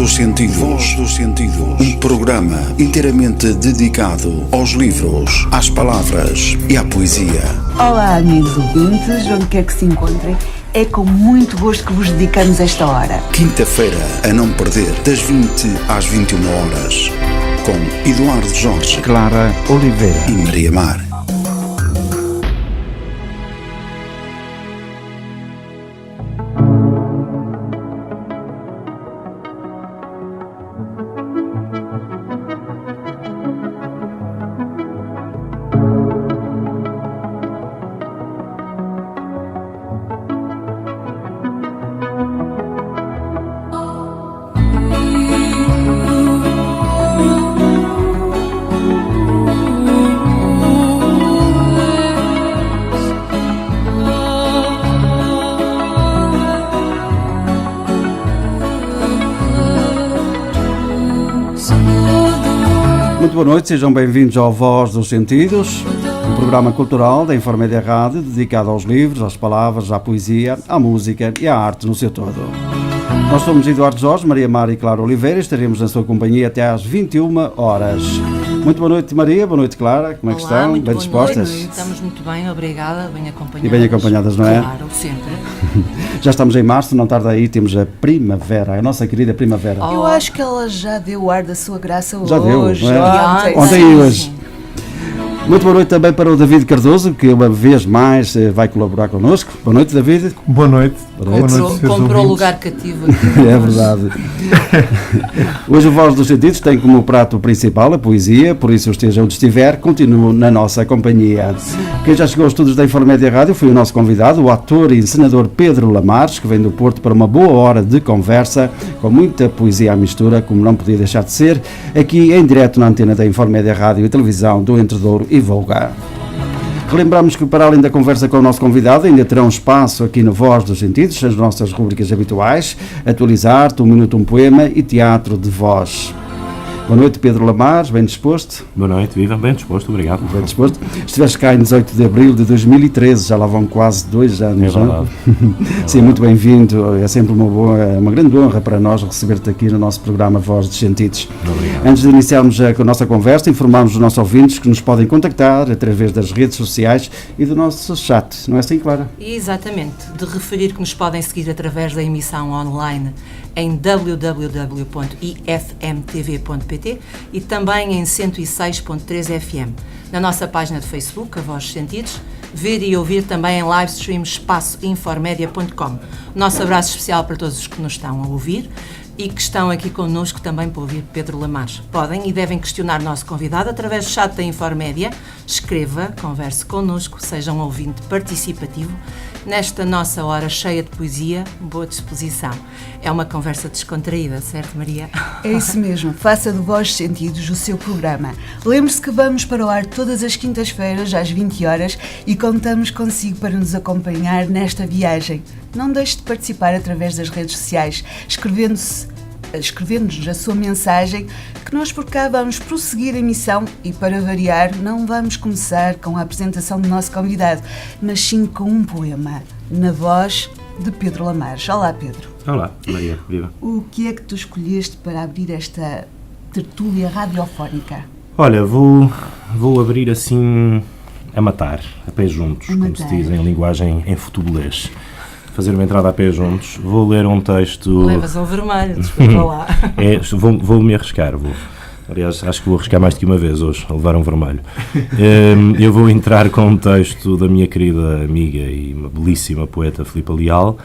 dos Sentidos. Voz dos Sentidos. Um programa inteiramente dedicado aos livros, às palavras e à poesia. Olá, amigos ouvintes, onde quer que se encontrem. É com muito gosto que vos dedicamos esta hora. Quinta-feira, a não perder, das 20 às 21 horas. Com Eduardo Jorge, Clara Oliveira e Maria Mar. Muito boa noite, sejam bem-vindos ao Voz dos Sentidos, um programa cultural da Infomédia Rádio dedicado aos livros, às palavras, à poesia, à música e à arte no seu todo. Nós somos Eduardo Jorge, Maria Mar e Clara Oliveira e estaremos na sua companhia até às 21 horas. Muito boa noite, Maria, boa noite, Clara, como é que estão? Bem dispostas? Estamos muito bem, obrigada, bem acompanhadas. E bem acompanhadas, não é? Claro, sempre. Já estamos em março, não tarda aí, temos a primavera, a nossa querida primavera. Eu acho que ela já deu o ar da sua graça hoje. Já deu, não é? Ontem e hoje. Muito boa noite também para o David Cardoso, que uma vez mais vai colaborar connosco. Boa noite, David. Boa noite. Comprou lugar cativo aqui. É verdade. Hoje o Voz dos Sentidos tem como prato principal a poesia, por isso esteja onde estiver, continue na nossa companhia. Quem já chegou aos estudos da Infomédia Rádio foi o nosso convidado, o ator e encenador Pedro Lamares, que vem do Porto para uma boa hora de conversa, com muita poesia à mistura, como não podia deixar de ser, aqui em direto na antena da Infomédia Rádio e Televisão do Entre Douro e Volga. Relembramos que, para além da conversa com o nosso convidado, ainda terão espaço aqui no Voz dos Sentidos, as nossas rubricas habituais, Atualizar-te, Um Minuto, Um Poema e Teatro de Voz. Boa noite, Pedro Lamares, bem disposto? Boa noite, viva, bem disposto, obrigado. Bem disposto. Estiveste cá em 18 de abril de 2013, já lá vão quase 2 anos. É verdade. Sim, muito bem-vindo, é sempre uma grande honra para nós receber-te aqui no nosso programa Voz dos Sentidos. Obrigado. Antes de iniciarmos a nossa conversa, informamos os nossos ouvintes que nos podem contactar através das redes sociais e do nosso chat, não é assim, Clara? Exatamente, de referir que nos podem seguir através da emissão online em www.ifmtv.pt e também em 106.3 FM. Na nossa página de Facebook, A Voz dos Sentidos, ver e ouvir também em live stream espaçoinformedia.com. Nosso abraço especial para todos os que nos estão a ouvir e que estão aqui connosco também para ouvir Pedro Lamares. Podem e devem questionar o nosso convidado através do chat da Infomédia. Escreva, converse connosco, seja um ouvinte participativo. Nesta nossa hora cheia de poesia, boa disposição. É uma conversa descontraída, certo, Maria? É isso mesmo, faça do Voz dos Sentidos o seu programa. Lembre-se que vamos para o ar todas as quintas-feiras, às 20 horas, e contamos consigo para nos acompanhar nesta viagem. Não deixe de participar através das redes sociais, escrevendo-nos a sua mensagem, que nós por cá vamos prosseguir a emissão e, para variar, não vamos começar com a apresentação do nosso convidado, mas sim com um poema, na voz de Pedro Lamares. Olá, Pedro. Olá, Maria, viva. O que é que tu escolheste para abrir esta tertúlia radiofónica? Olha, vou abrir assim a matar, a pé juntos, como se diz em linguagem em futebolês. Fazer uma entrada a pé juntos. Vou ler um texto... Levas um vermelho, desculpa lá. Vou-me arriscar, aliás, acho que vou arriscar mais do que uma vez hoje, a levar um vermelho. Eu vou entrar com um texto da minha querida amiga e uma belíssima poeta Filipa Leal,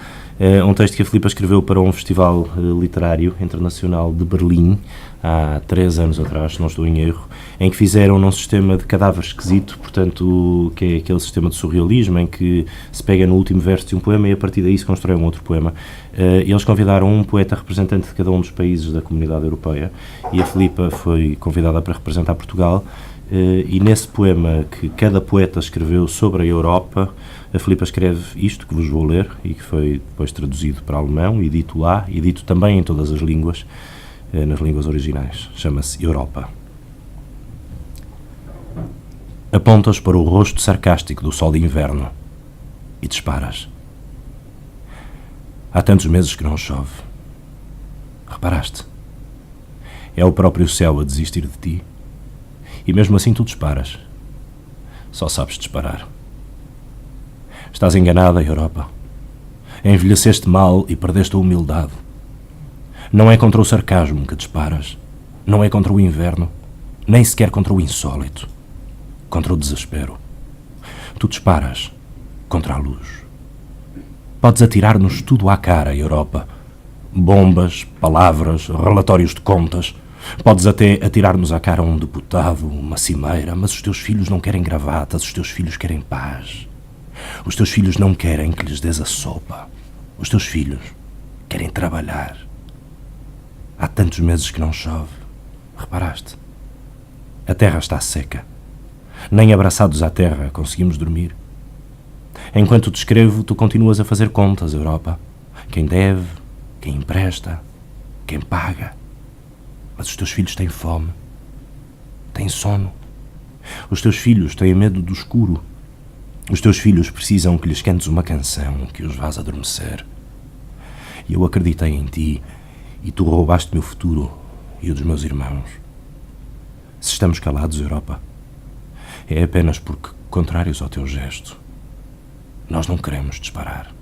um texto que a Filipa escreveu para um festival literário internacional de Berlim, há 3 anos atrás, se não estou em erro, em que fizeram num sistema de cadáver esquisito, portanto, que é aquele sistema de surrealismo em que se pega no último verso de um poema e a partir daí se constrói um outro poema. Eles convidaram um poeta representante de cada um dos países da Comunidade Europeia e a Filipa foi convidada para representar Portugal. E nesse poema que cada poeta escreveu sobre a Europa, a Filipa escreve isto que vos vou ler e que foi depois traduzido para alemão e dito lá, e dito também em todas as línguas, nas línguas originais. Chama-se Europa. Apontas para o rosto sarcástico do sol de inverno e disparas. Há tantos meses que não chove. Reparaste? É o próprio céu a desistir de ti. E mesmo assim tu disparas. Só sabes disparar. Estás enganada, Europa. Envelheceste mal e perdeste a humildade. Não é contra o sarcasmo que disparas. Não é contra o inverno. Nem sequer contra o insólito. Contra o desespero. Tu disparas contra a luz. Podes atirar-nos tudo à cara, Europa. Bombas, palavras, relatórios de contas. Podes até atirar-nos à cara um deputado, uma cimeira, mas os teus filhos não querem gravatas, os teus filhos querem paz. Os teus filhos não querem que lhes des a sopa. Os teus filhos querem trabalhar. Há tantos meses que não chove. Reparaste? A terra está seca. Nem abraçados à terra conseguimos dormir. Enquanto te escrevo, tu continuas a fazer contas, Europa. Quem deve, quem empresta, quem paga. Mas os teus filhos têm fome, têm sono. Os teus filhos têm medo do escuro. Os teus filhos precisam que lhes cantes uma canção que os vás adormecer. E eu acreditei em ti e tu roubaste-me o futuro e o dos meus irmãos. Se estamos calados, Europa, é apenas porque, contrários ao teu gesto, nós não queremos disparar.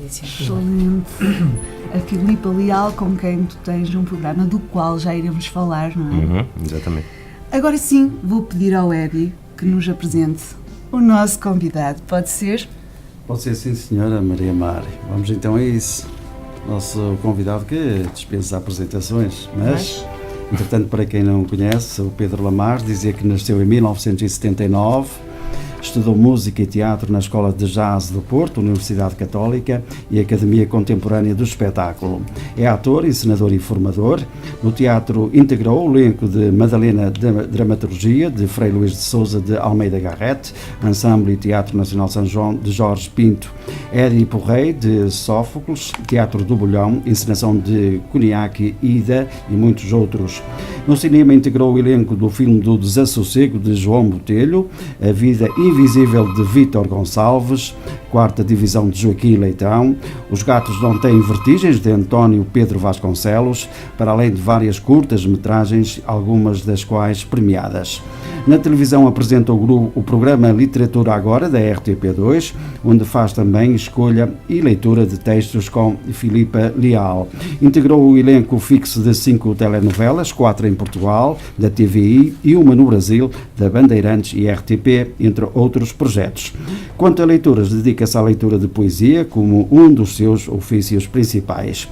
Excelente. A Filipa Leal, com quem tu tens um programa do qual já iremos falar, não é? Exatamente. Agora sim, vou pedir ao Eddie que nos apresente o nosso convidado. Pode ser? Pode ser, sim, senhora Maria Mar. Vamos então a isso. Nosso convidado que dispensa apresentações, mas, entretanto, para quem não conhece, o Pedro Lamarre dizia que nasceu em 1979, estudou música e teatro na Escola de Jazz do Porto, Universidade Católica e Academia Contemporânea do Espetáculo. É ator, encenador e formador. No teatro integrou o elenco de Madalena Dramaturgia, de Frei Luís de Sousa de Almeida Garrett, Ensemble e Teatro Nacional São João, de Jorge Pinto, Édipo Rei, de Sófocles, Teatro do Bolhão, encenação de Cuniaque, Ida e muitos outros. No cinema integrou o elenco do filme do Desassossego, de João Botelho, A Vida Invisível, de Vítor Gonçalves, Quarta Divisão, de Joaquim Leitão, Os Gatos Não Têm Vertigens, de António Pedro Vasconcelos, para além de várias curtas-metragens, algumas das quais premiadas. Na televisão apresenta o programa Literatura Agora, da RTP2, onde faz também escolha e leitura de textos com Filipa Leal. Integrou o elenco fixo de 5 telenovelas, 4 em Portugal, da TVI, e uma no Brasil, da Bandeirantes e RTP, entre outros projetos. Quanto a leituras, dedica-se à leitura de poesia como um dos seus ofícios principais.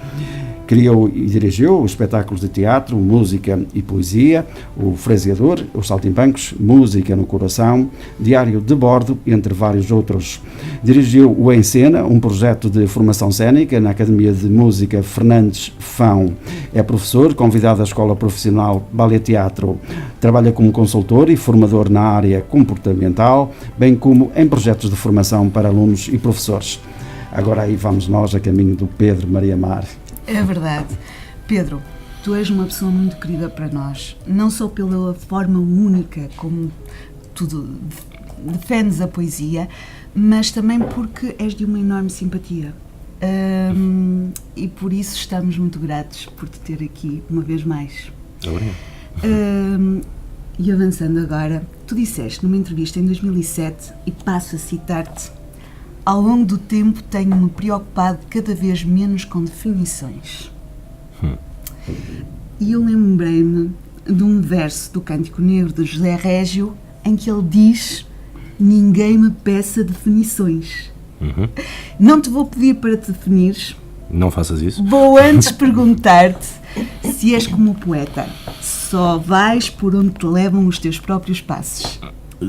Criou e dirigiu espetáculos de teatro, música e poesia, o Fraseador, os Saltimbancos, Música no Coração, Diário de Bordo, entre vários outros. Dirigiu o Em Cena, um projeto de formação cênica na Academia de Música Fernandes Fão. É professor, convidado à Escola Profissional Ballet Teatro. Trabalha como consultor e formador na área comportamental, bem como em projetos de formação para alunos e professores. Agora aí vamos nós a caminho do Pedro Maria Mar. É verdade. Pedro, tu és uma pessoa muito querida para nós, não só pela forma única como tu defendes a poesia, mas também porque és de uma enorme simpatia. E por isso estamos muito gratos por te ter aqui uma vez mais. Obrigado. E avançando agora, tu disseste numa entrevista em 2007, e passo a citar-te: ao longo do tempo tenho-me preocupado cada vez menos com definições. E eu lembrei-me de um verso do Cântico Negro de José Régio, em que ele diz: ninguém me peça definições. Não te vou pedir para te definires. Não faças isso. Vou antes perguntar-te se és como o poeta. Só vais por onde te levam os teus próprios passos.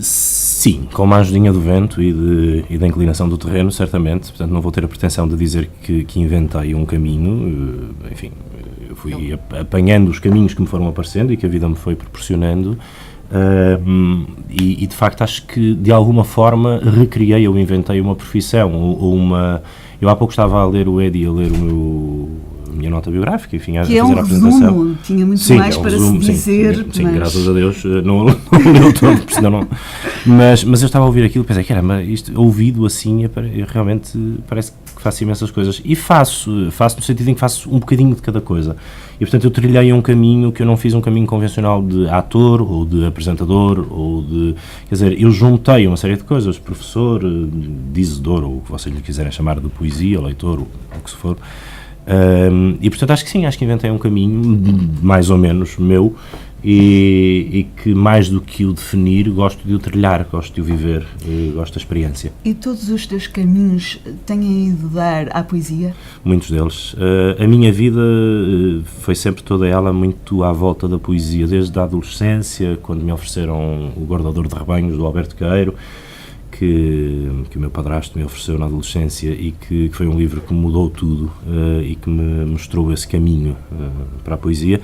Sim, com uma ajudinha do vento e da inclinação do terreno, certamente. Portanto, não vou ter a pretensão de dizer que inventei um caminho. Enfim, eu fui apanhando os caminhos que me foram aparecendo e que a vida me foi proporcionando. E de facto acho que de alguma forma recriei ou inventei uma profissão ou uma... Eu há pouco estava a ler o Eddie, a ler a minha nota biográfica, enfim, a fazer a apresentação. Resumo, tinha muito mais para se dizer. Sim, mas... graças a Deus não leu todo, porque senão Mas eu estava a ouvir aquilo e pensei, caramba, isto ouvido assim, eu realmente parece que faço imensas coisas. E faço no sentido em que faço um bocadinho de cada coisa. E portanto eu trilhei um caminho que eu não fiz um caminho convencional de ator ou de apresentador ou de... Quer dizer, eu juntei uma série de coisas, professor, dizedor, ou o que vocês lhe quiserem chamar de poesia, leitor, ou o que se for. E portanto acho que sim, acho que inventei um caminho mais ou menos meu e que mais do que o definir gosto de o trilhar, gosto de o viver, gosto da experiência. E todos os teus caminhos têm ido dar à poesia? Muitos deles. A minha vida foi sempre toda ela muito à volta da poesia, desde a adolescência, quando me ofereceram o Guardador de Rebanhos do Alberto Queiro, que o meu padrasto me ofereceu na adolescência e que foi um livro que mudou tudo e que me mostrou esse caminho para a poesia.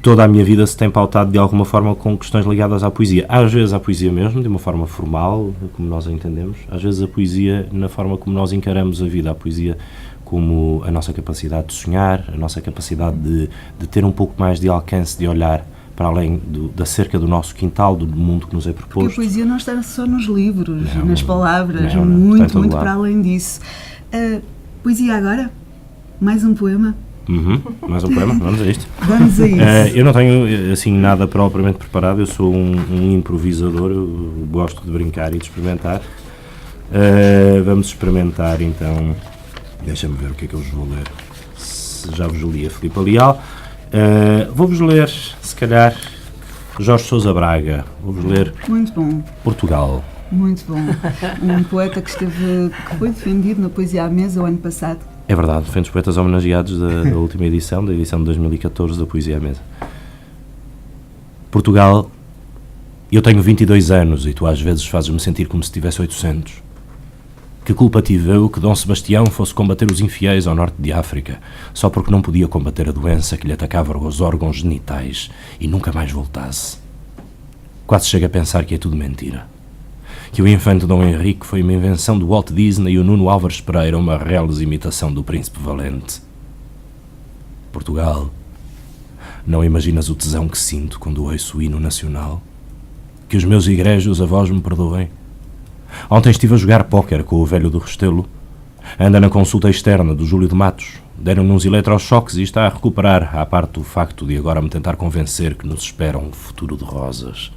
Toda a minha vida se tem pautado de alguma forma com questões ligadas à poesia. Às vezes à poesia mesmo, de uma forma formal, como nós a entendemos. Às vezes a poesia na forma como nós encaramos a vida. A poesia como a nossa capacidade de sonhar, a nossa capacidade de ter um pouco mais de alcance, de olhar para além da cerca do nosso quintal, do mundo que nos é proposto. Porque a poesia não está só nos livros, não, nas palavras, não, muito para além disso. Poesia agora? Mais um poema? Mais um poema? Vamos a isto. Vamos a isso. Eu não tenho assim nada propriamente preparado, eu sou um improvisador, eu gosto de brincar e de experimentar. Vamos experimentar então, deixa-me ver o que é que eu vos vou ler. Já vos li a Filipe Leal. Vou-vos ler, se calhar, Jorge Sousa Braga. Vou-vos ler Muito bom. Portugal. Muito bom. Um poeta que foi defendido na Poesia à Mesa o ano passado. É verdade, foi um dos poetas homenageados da última edição, da edição de 2014 da Poesia à Mesa. Portugal, eu tenho 22 anos e tu às vezes fazes-me sentir como se tivesse 800. Que culpa tive eu que Dom Sebastião fosse combater os infiéis ao norte de África, só porque não podia combater a doença que lhe atacava os órgãos genitais e nunca mais voltasse. Quase chego a pensar que é tudo mentira. Que o infante Dom Henrique foi uma invenção do Walt Disney e o Nuno Álvares Pereira uma reles imitação do Príncipe Valente. Portugal, não imaginas o tesão que sinto quando ouço o hino nacional? Que os meus egrégios avós me perdoem. Ontem estive a jogar póquer com o velho do Restelo. Anda na consulta externa do Júlio de Matos. Deram-lhe uns eletrochoques e está a recuperar, à parte do facto de agora me tentar convencer que nos espera um futuro de rosas.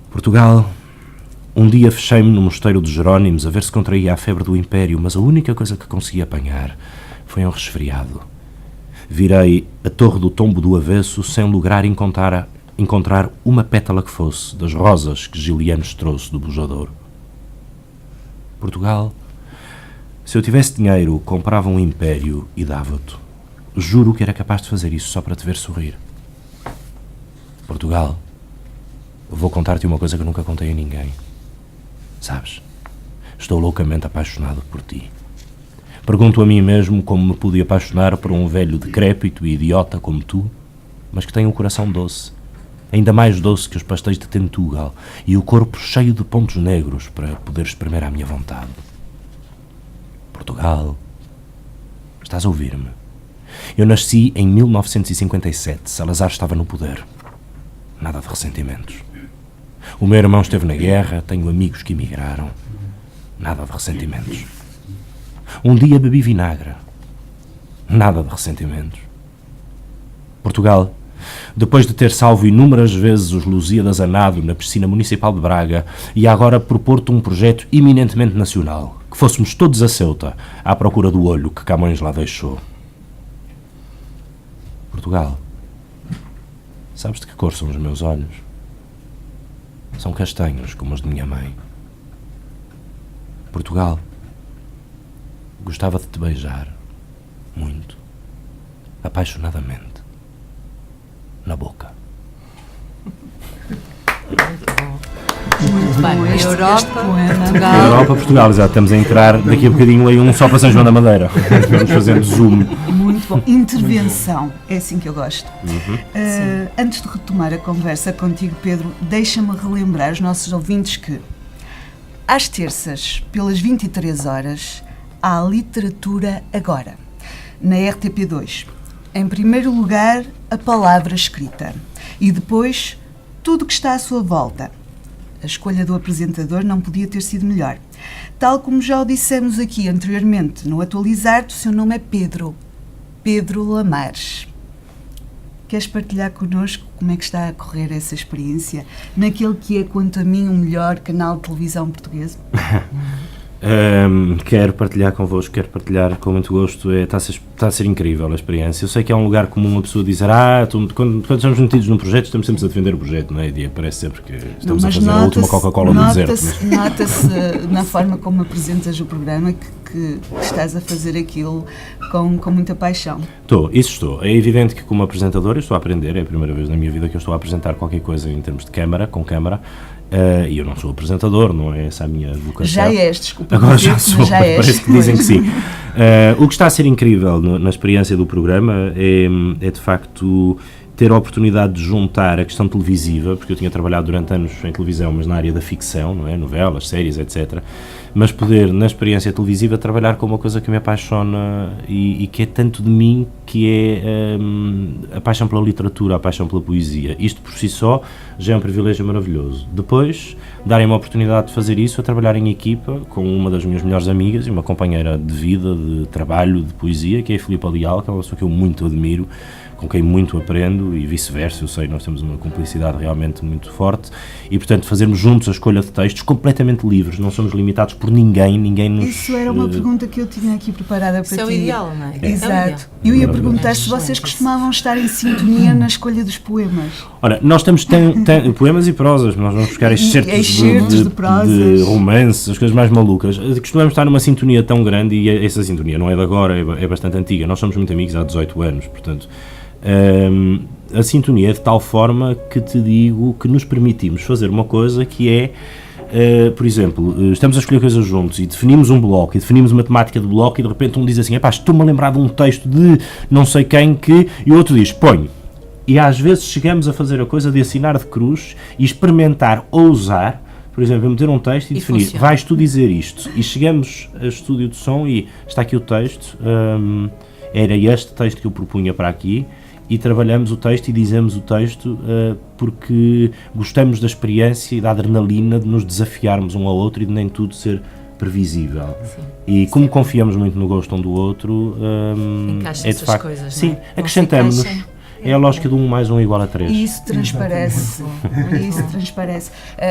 Portugal, um dia fechei-me no mosteiro dos Jerónimos a ver se contraía a febre do Império, mas a única coisa que consegui apanhar foi um resfriado. Virei a Torre do Tombo do avesso sem lograr encontrar uma pétala que fosse das rosas que Gilianos trouxe do Bujadouro. Portugal, se eu tivesse dinheiro, comprava um império e dava-te. Juro que era capaz de fazer isso só para te ver sorrir. Portugal, vou contar-te uma coisa que nunca contei a ninguém. Sabes, estou loucamente apaixonado por ti. Pergunto a mim mesmo como me pude apaixonar por um velho decrépito e idiota como tu, mas que tem um coração doce, ainda mais doce que os pastéis de Tentugal, e o corpo cheio de pontos negros para poder espremer à minha vontade. Portugal, estás a ouvir-me? Eu nasci em 1957, Salazar estava no poder. Nada de ressentimentos. O meu irmão esteve na guerra, tenho amigos que emigraram. Nada de ressentimentos. Um dia bebi vinagre. Nada de ressentimentos. Portugal, depois de ter salvo inúmeras vezes os Lusíadas a nado na piscina municipal de Braga, ia agora propor-te um projeto eminentemente nacional, que fôssemos todos a Ceuta, à procura do olho que Camões lá deixou. Portugal, sabes de que cor são os meus olhos? São castanhos como os de minha mãe. Portugal, gostava de te beijar, muito, apaixonadamente, na boca. Muito bem. Este Europa, poema. Portugal. Europa, Portugal, já estamos a entrar daqui a bocadinho em um só para São João da Madeira. Vamos fazendo zoom. Muito bom. Intervenção, é assim que eu gosto. Antes de retomar a conversa contigo, Pedro, deixa-me relembrar aos nossos ouvintes que às terças, pelas 23 horas, há Literatura Agora, na RTP2. Em primeiro lugar, a palavra escrita e depois tudo que está à sua volta. A escolha do apresentador não podia ter sido melhor. Tal como já o dissemos aqui anteriormente, no Atualizar-te, o seu nome é Pedro Lamares. Queres partilhar connosco como é que está a correr essa experiência naquele que é, quanto a mim, o melhor canal de televisão português? Quero partilhar convosco, quero partilhar com muito gosto. Está a ser incrível a experiência. Eu sei que é um lugar comum uma pessoa dizer quando estamos metidos num projeto, estamos sempre a defender o projeto, não é? E parece sempre que estamos a fazer a última Coca-Cola no deserto. Nota-se na forma como apresentas o programa que estás a fazer aquilo com muita paixão. Estou. É evidente que como apresentador eu estou a aprender, é a primeira vez na minha vida que eu estou a apresentar qualquer coisa em termos de com câmara. E eu não sou apresentador, não é essa a minha vocação. Já és, desculpa. Agora já sou, mas parece que dizem que sim. O que está a ser incrível na experiência do programa é de facto ter a oportunidade de juntar a questão televisiva, porque eu tinha trabalhado durante anos em televisão, mas na área da ficção, não é? Novelas, séries, etc. Mas poder, na experiência televisiva, trabalhar com uma coisa que me apaixona e que é tanto de mim, que é a paixão pela literatura, a paixão pela poesia. Isto por si só já é um privilégio maravilhoso. Depois, darem-me a oportunidade de fazer isso, a trabalhar em equipa com uma das minhas melhores amigas e uma companheira de vida, de trabalho, de poesia, que é a Filipa Leal, que é uma pessoa que eu muito admiro, com quem muito aprendo e vice-versa. Eu sei, nós temos uma cumplicidade realmente muito forte e, portanto, fazermos juntos a escolha de textos completamente livres, não somos limitados por ninguém nos... Isso era uma pergunta que eu tinha aqui preparada para ti. Isso é o ideal, não é? Exato. Eu ia perguntar se vocês costumavam estar em sintonia na escolha dos poemas. Ora, nós temos poemas e prosas, nós vamos buscar excertos de romances, as coisas mais malucas. Costumamos estar numa sintonia tão grande e essa sintonia não é de agora, é bastante antiga. Nós somos muito amigos há 18 anos, portanto... a sintonia é de tal forma que te digo que nos permitimos fazer uma coisa que é, por exemplo, estamos a escolher coisas juntos e definimos um bloco e definimos uma temática de bloco e de repente um diz assim, estou-me a lembrar de um texto de não sei quem e o outro diz, ponho. E às vezes chegamos a fazer a coisa de assinar de cruz e experimentar, ousar, por exemplo, meter um texto e definir, funciona. Vais tu dizer isto. E chegamos a estúdio de som e está aqui o texto, era este texto que eu propunha para aqui, e trabalhamos o texto e dizemos o texto porque gostamos da experiência e da adrenalina de nos desafiarmos um ao outro e de nem tudo ser previsível. Sim. E como confiamos muito no gosto um do outro, é de facto... Coisas, sim, não é? acrescentamos-nos. É a lógica de 1 mais 1 igual a 3. E isso transparece.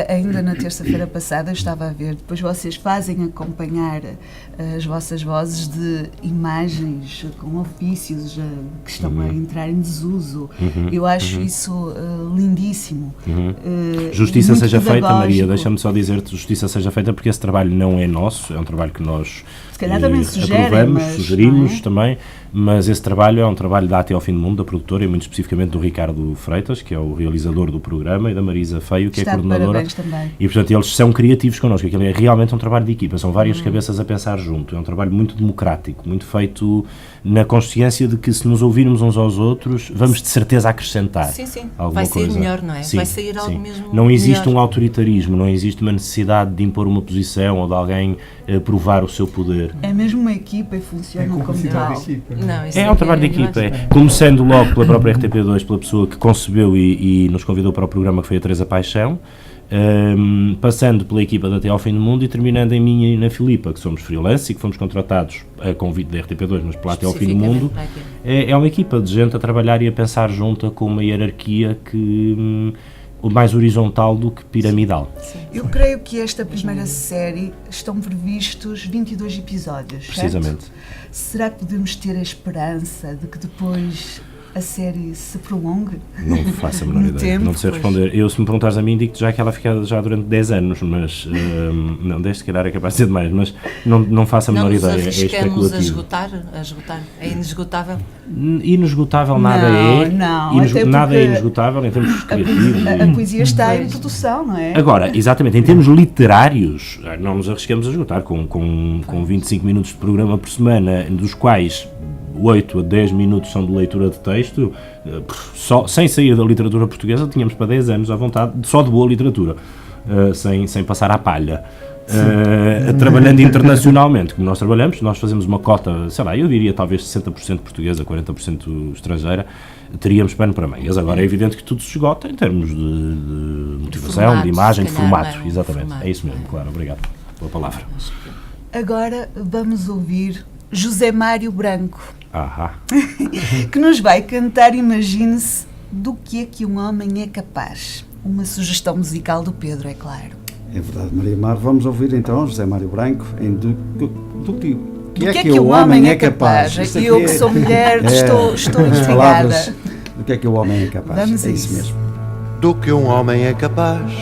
Ainda na terça-feira passada eu estava a ver, depois vocês fazem acompanhar as vossas vozes de imagens com ofícios que estão a entrar em desuso. Eu acho isso lindíssimo. Justiça seja feita, Maria, deixa-me só dizer-te, justiça seja feita, porque esse trabalho não é nosso, é um trabalho que nós se calhar também sugerimos também, mas esse trabalho é um trabalho da Até ao Fim do Mundo, da produtora, e muito especificamente do Ricardo Freitas, que é o realizador do programa, e da Marisa Feio, que é a coordenadora. E, portanto, eles são criativos connosco. Aquilo é realmente um trabalho de equipa, são várias cabeças a pensar junto. É um trabalho muito democrático, muito feito na consciência de que se nos ouvirmos uns aos outros, vamos de certeza acrescentar alguma vai coisa. Sair melhor, não é? Sim, vai sair algo mesmo não existe melhor. Um autoritarismo, não existe uma necessidade de impor uma posição ou de alguém provar o seu poder. É mesmo uma equipa e funciona como tal. É um trabalho de equipa, começando logo pela própria RTP2, pela pessoa que concebeu e nos convidou para o programa, que foi a Teresa Paixão, passando pela equipa de Até ao Fim do Mundo e terminando em mim e na Filipa, que somos freelance e que fomos contratados a convite da RTP2, mas pela Até ao Fim do Mundo. É uma equipa de gente a trabalhar e a pensar junta com uma hierarquia que... mais horizontal do que piramidal. Sim. Eu creio que esta primeira série estão previstos 22 episódios, precisamente. Certo? Será que podemos ter a esperança de que depois a série se prolongue? Não faço a menor ideia, não sei responder. Eu, se me perguntares a mim, digo-te já que ela fica já durante 10 anos, mas não, 10 se calhar é capaz de ser demais, mas não faço a menor ideia, é especulativo. A esgotar? É inesgotável? Inesgotável nada nada é inesgotável em termos criativos. A poesia está em produção, não é? Agora, exatamente, em termos literários, não nos arriscamos a esgotar com 25 minutos de programa por semana, dos quais 8 a 10 minutos são de leitura de texto, sem sair da literatura portuguesa, tínhamos para 10 anos à vontade só de boa literatura. sem passar à palha. Trabalhando internacionalmente, como nós trabalhamos, nós fazemos uma cota, sei lá, eu diria talvez 60% portuguesa, 40% estrangeira, teríamos pano para meias. Agora é evidente que tudo se esgota em termos de motivação, formato, de imagem, de se calhar, formato, não é? exatamente, Formato. é isso mesmo, claro, obrigado pela palavra. Agora vamos ouvir José Mário Branco, Ahá. que nos vai cantar Imagine-se do que é que um homem é capaz. Uma sugestão musical do Pedro, é claro. É verdade, Maria Mar. Vamos ouvir então José Mário Branco em do que é que o homem é capaz? Isto Eu aqui que sou mulher estou as intrigada. palavras do que é que o homem é capaz. Vamos a é isso isso. mesmo. Do que um homem é capaz,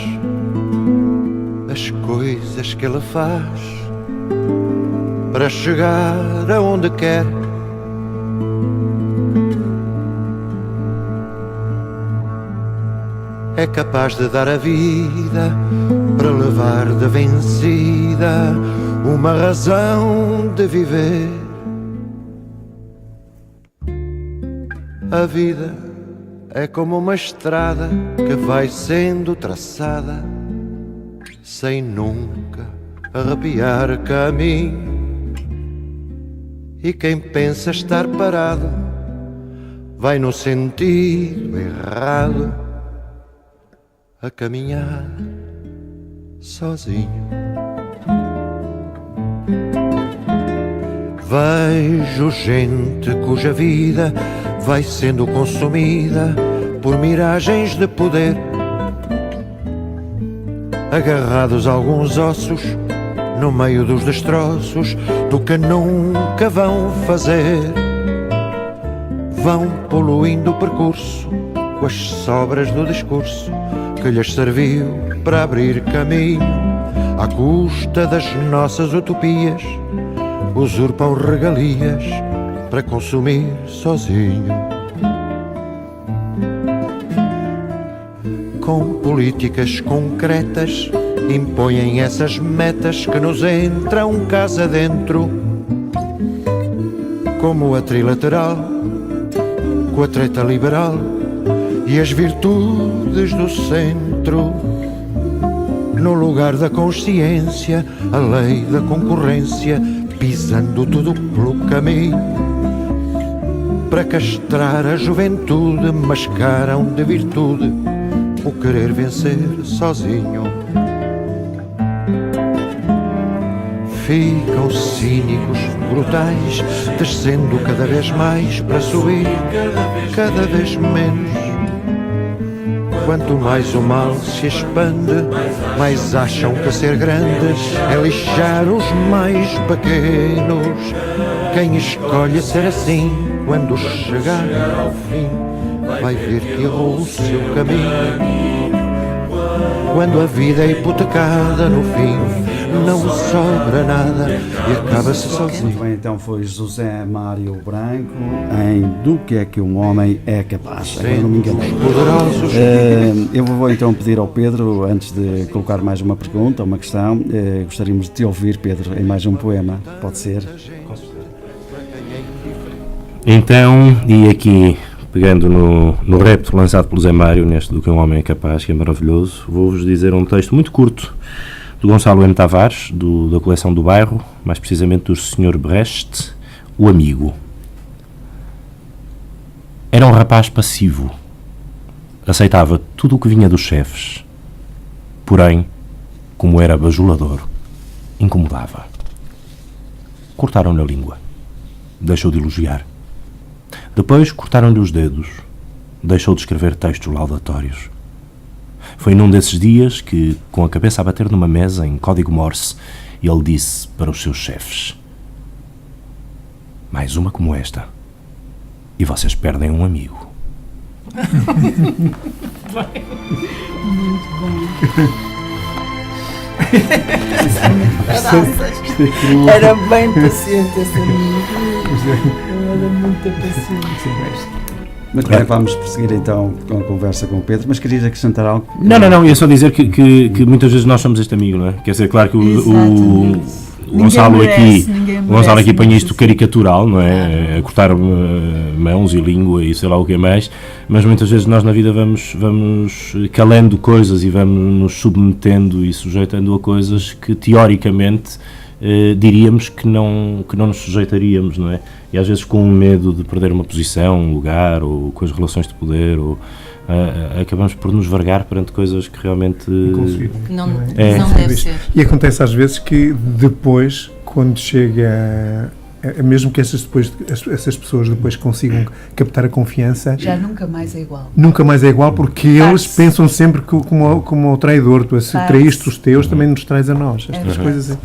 as coisas que ele faz para chegar aonde quer. É capaz de dar a vida para levar de vencida uma razão de viver. A vida é como uma estrada que vai sendo traçada sem nunca arrepiar caminho. E quem pensa estar parado vai no sentido errado a caminhar sozinho. Vejo gente cuja vida vai sendo consumida por miragens de poder, agarrados a alguns ossos no meio dos destroços do que nunca vão fazer. Vão poluindo o percurso com as sobras do discurso que lhes serviu para abrir caminho. À custa das nossas utopias usurpam regalias para consumir sozinho. Com políticas concretas impõem essas metas que nos entram casa dentro, como a trilateral, com a treta liberal e as virtudes do centro. No lugar da consciência, a lei da concorrência, pisando tudo pelo caminho. Para castrar a juventude, mascaram de virtude o querer vencer sozinho. Ficam cínicos, brutais, descendo cada vez mais para subir cada vez menos. Quanto mais o mal se expande, mais acham que ser grande é lixar os mais pequenos. Quem escolhe ser assim, quando chegar ao fim, vai ver que errou o seu caminho. Quando a vida é hipotecada, no fim não sobra nada e acaba-se sozinho. Muito bem, então foi José Mário Branco em Do que é que um homem é capaz. Agora não me enganei. Poderosos. Eu vou então pedir ao Pedro, antes de colocar mais uma pergunta, uma questão, gostaríamos de te ouvir, Pedro, em mais um poema. Pode ser? Então, e aqui, pegando no repto lançado pelo Zé Mário, neste Do que um homem é capaz, que é maravilhoso, vou-vos dizer um texto muito curto do Gonçalo M. Tavares, da coleção do Bairro, mais precisamente do Sr. Brecht, O Amigo. Era um rapaz passivo. Aceitava tudo o que vinha dos chefes. Porém, como era bajulador, incomodava. Cortaram-lhe a língua. Deixou de elogiar. Depois cortaram-lhe os dedos. Deixou de escrever textos laudatórios. Foi num desses dias que, com a cabeça a bater numa mesa em código Morse, ele disse para os seus chefes: mais uma como esta, e vocês perdem um amigo. Era bem paciente esse amigo. Era muito paciente. Muito bem, vamos prosseguir então com a conversa com o Pedro, mas querias acrescentar algo? Não, ia só dizer que muitas vezes nós somos este amigo, não é? Quer dizer, claro que o o Gonçalo merece, aqui, ninguém o Gonçalo aqui merece põe muito isto assim. caricatural, não é? A cortar mãos e língua e sei lá o que mais, mas muitas vezes nós na vida vamos calando coisas e vamos nos submetendo e sujeitando a coisas que teoricamente diríamos que não nos sujeitaríamos, não é? E às vezes com o medo de perder uma posição, um lugar, ou com as relações de poder, ou acabamos por nos vergar perante coisas que realmente Que não É. deve ser. E acontece às vezes que depois, quando chega, mesmo que essas pessoas depois consigam captar a confiança, Já nunca mais é igual. nunca mais é igual, porque eles Parte-se. pensam sempre que, como o traidor, tu se Parte-se. traíste os teus, também nos traz a nós. Estas coisas.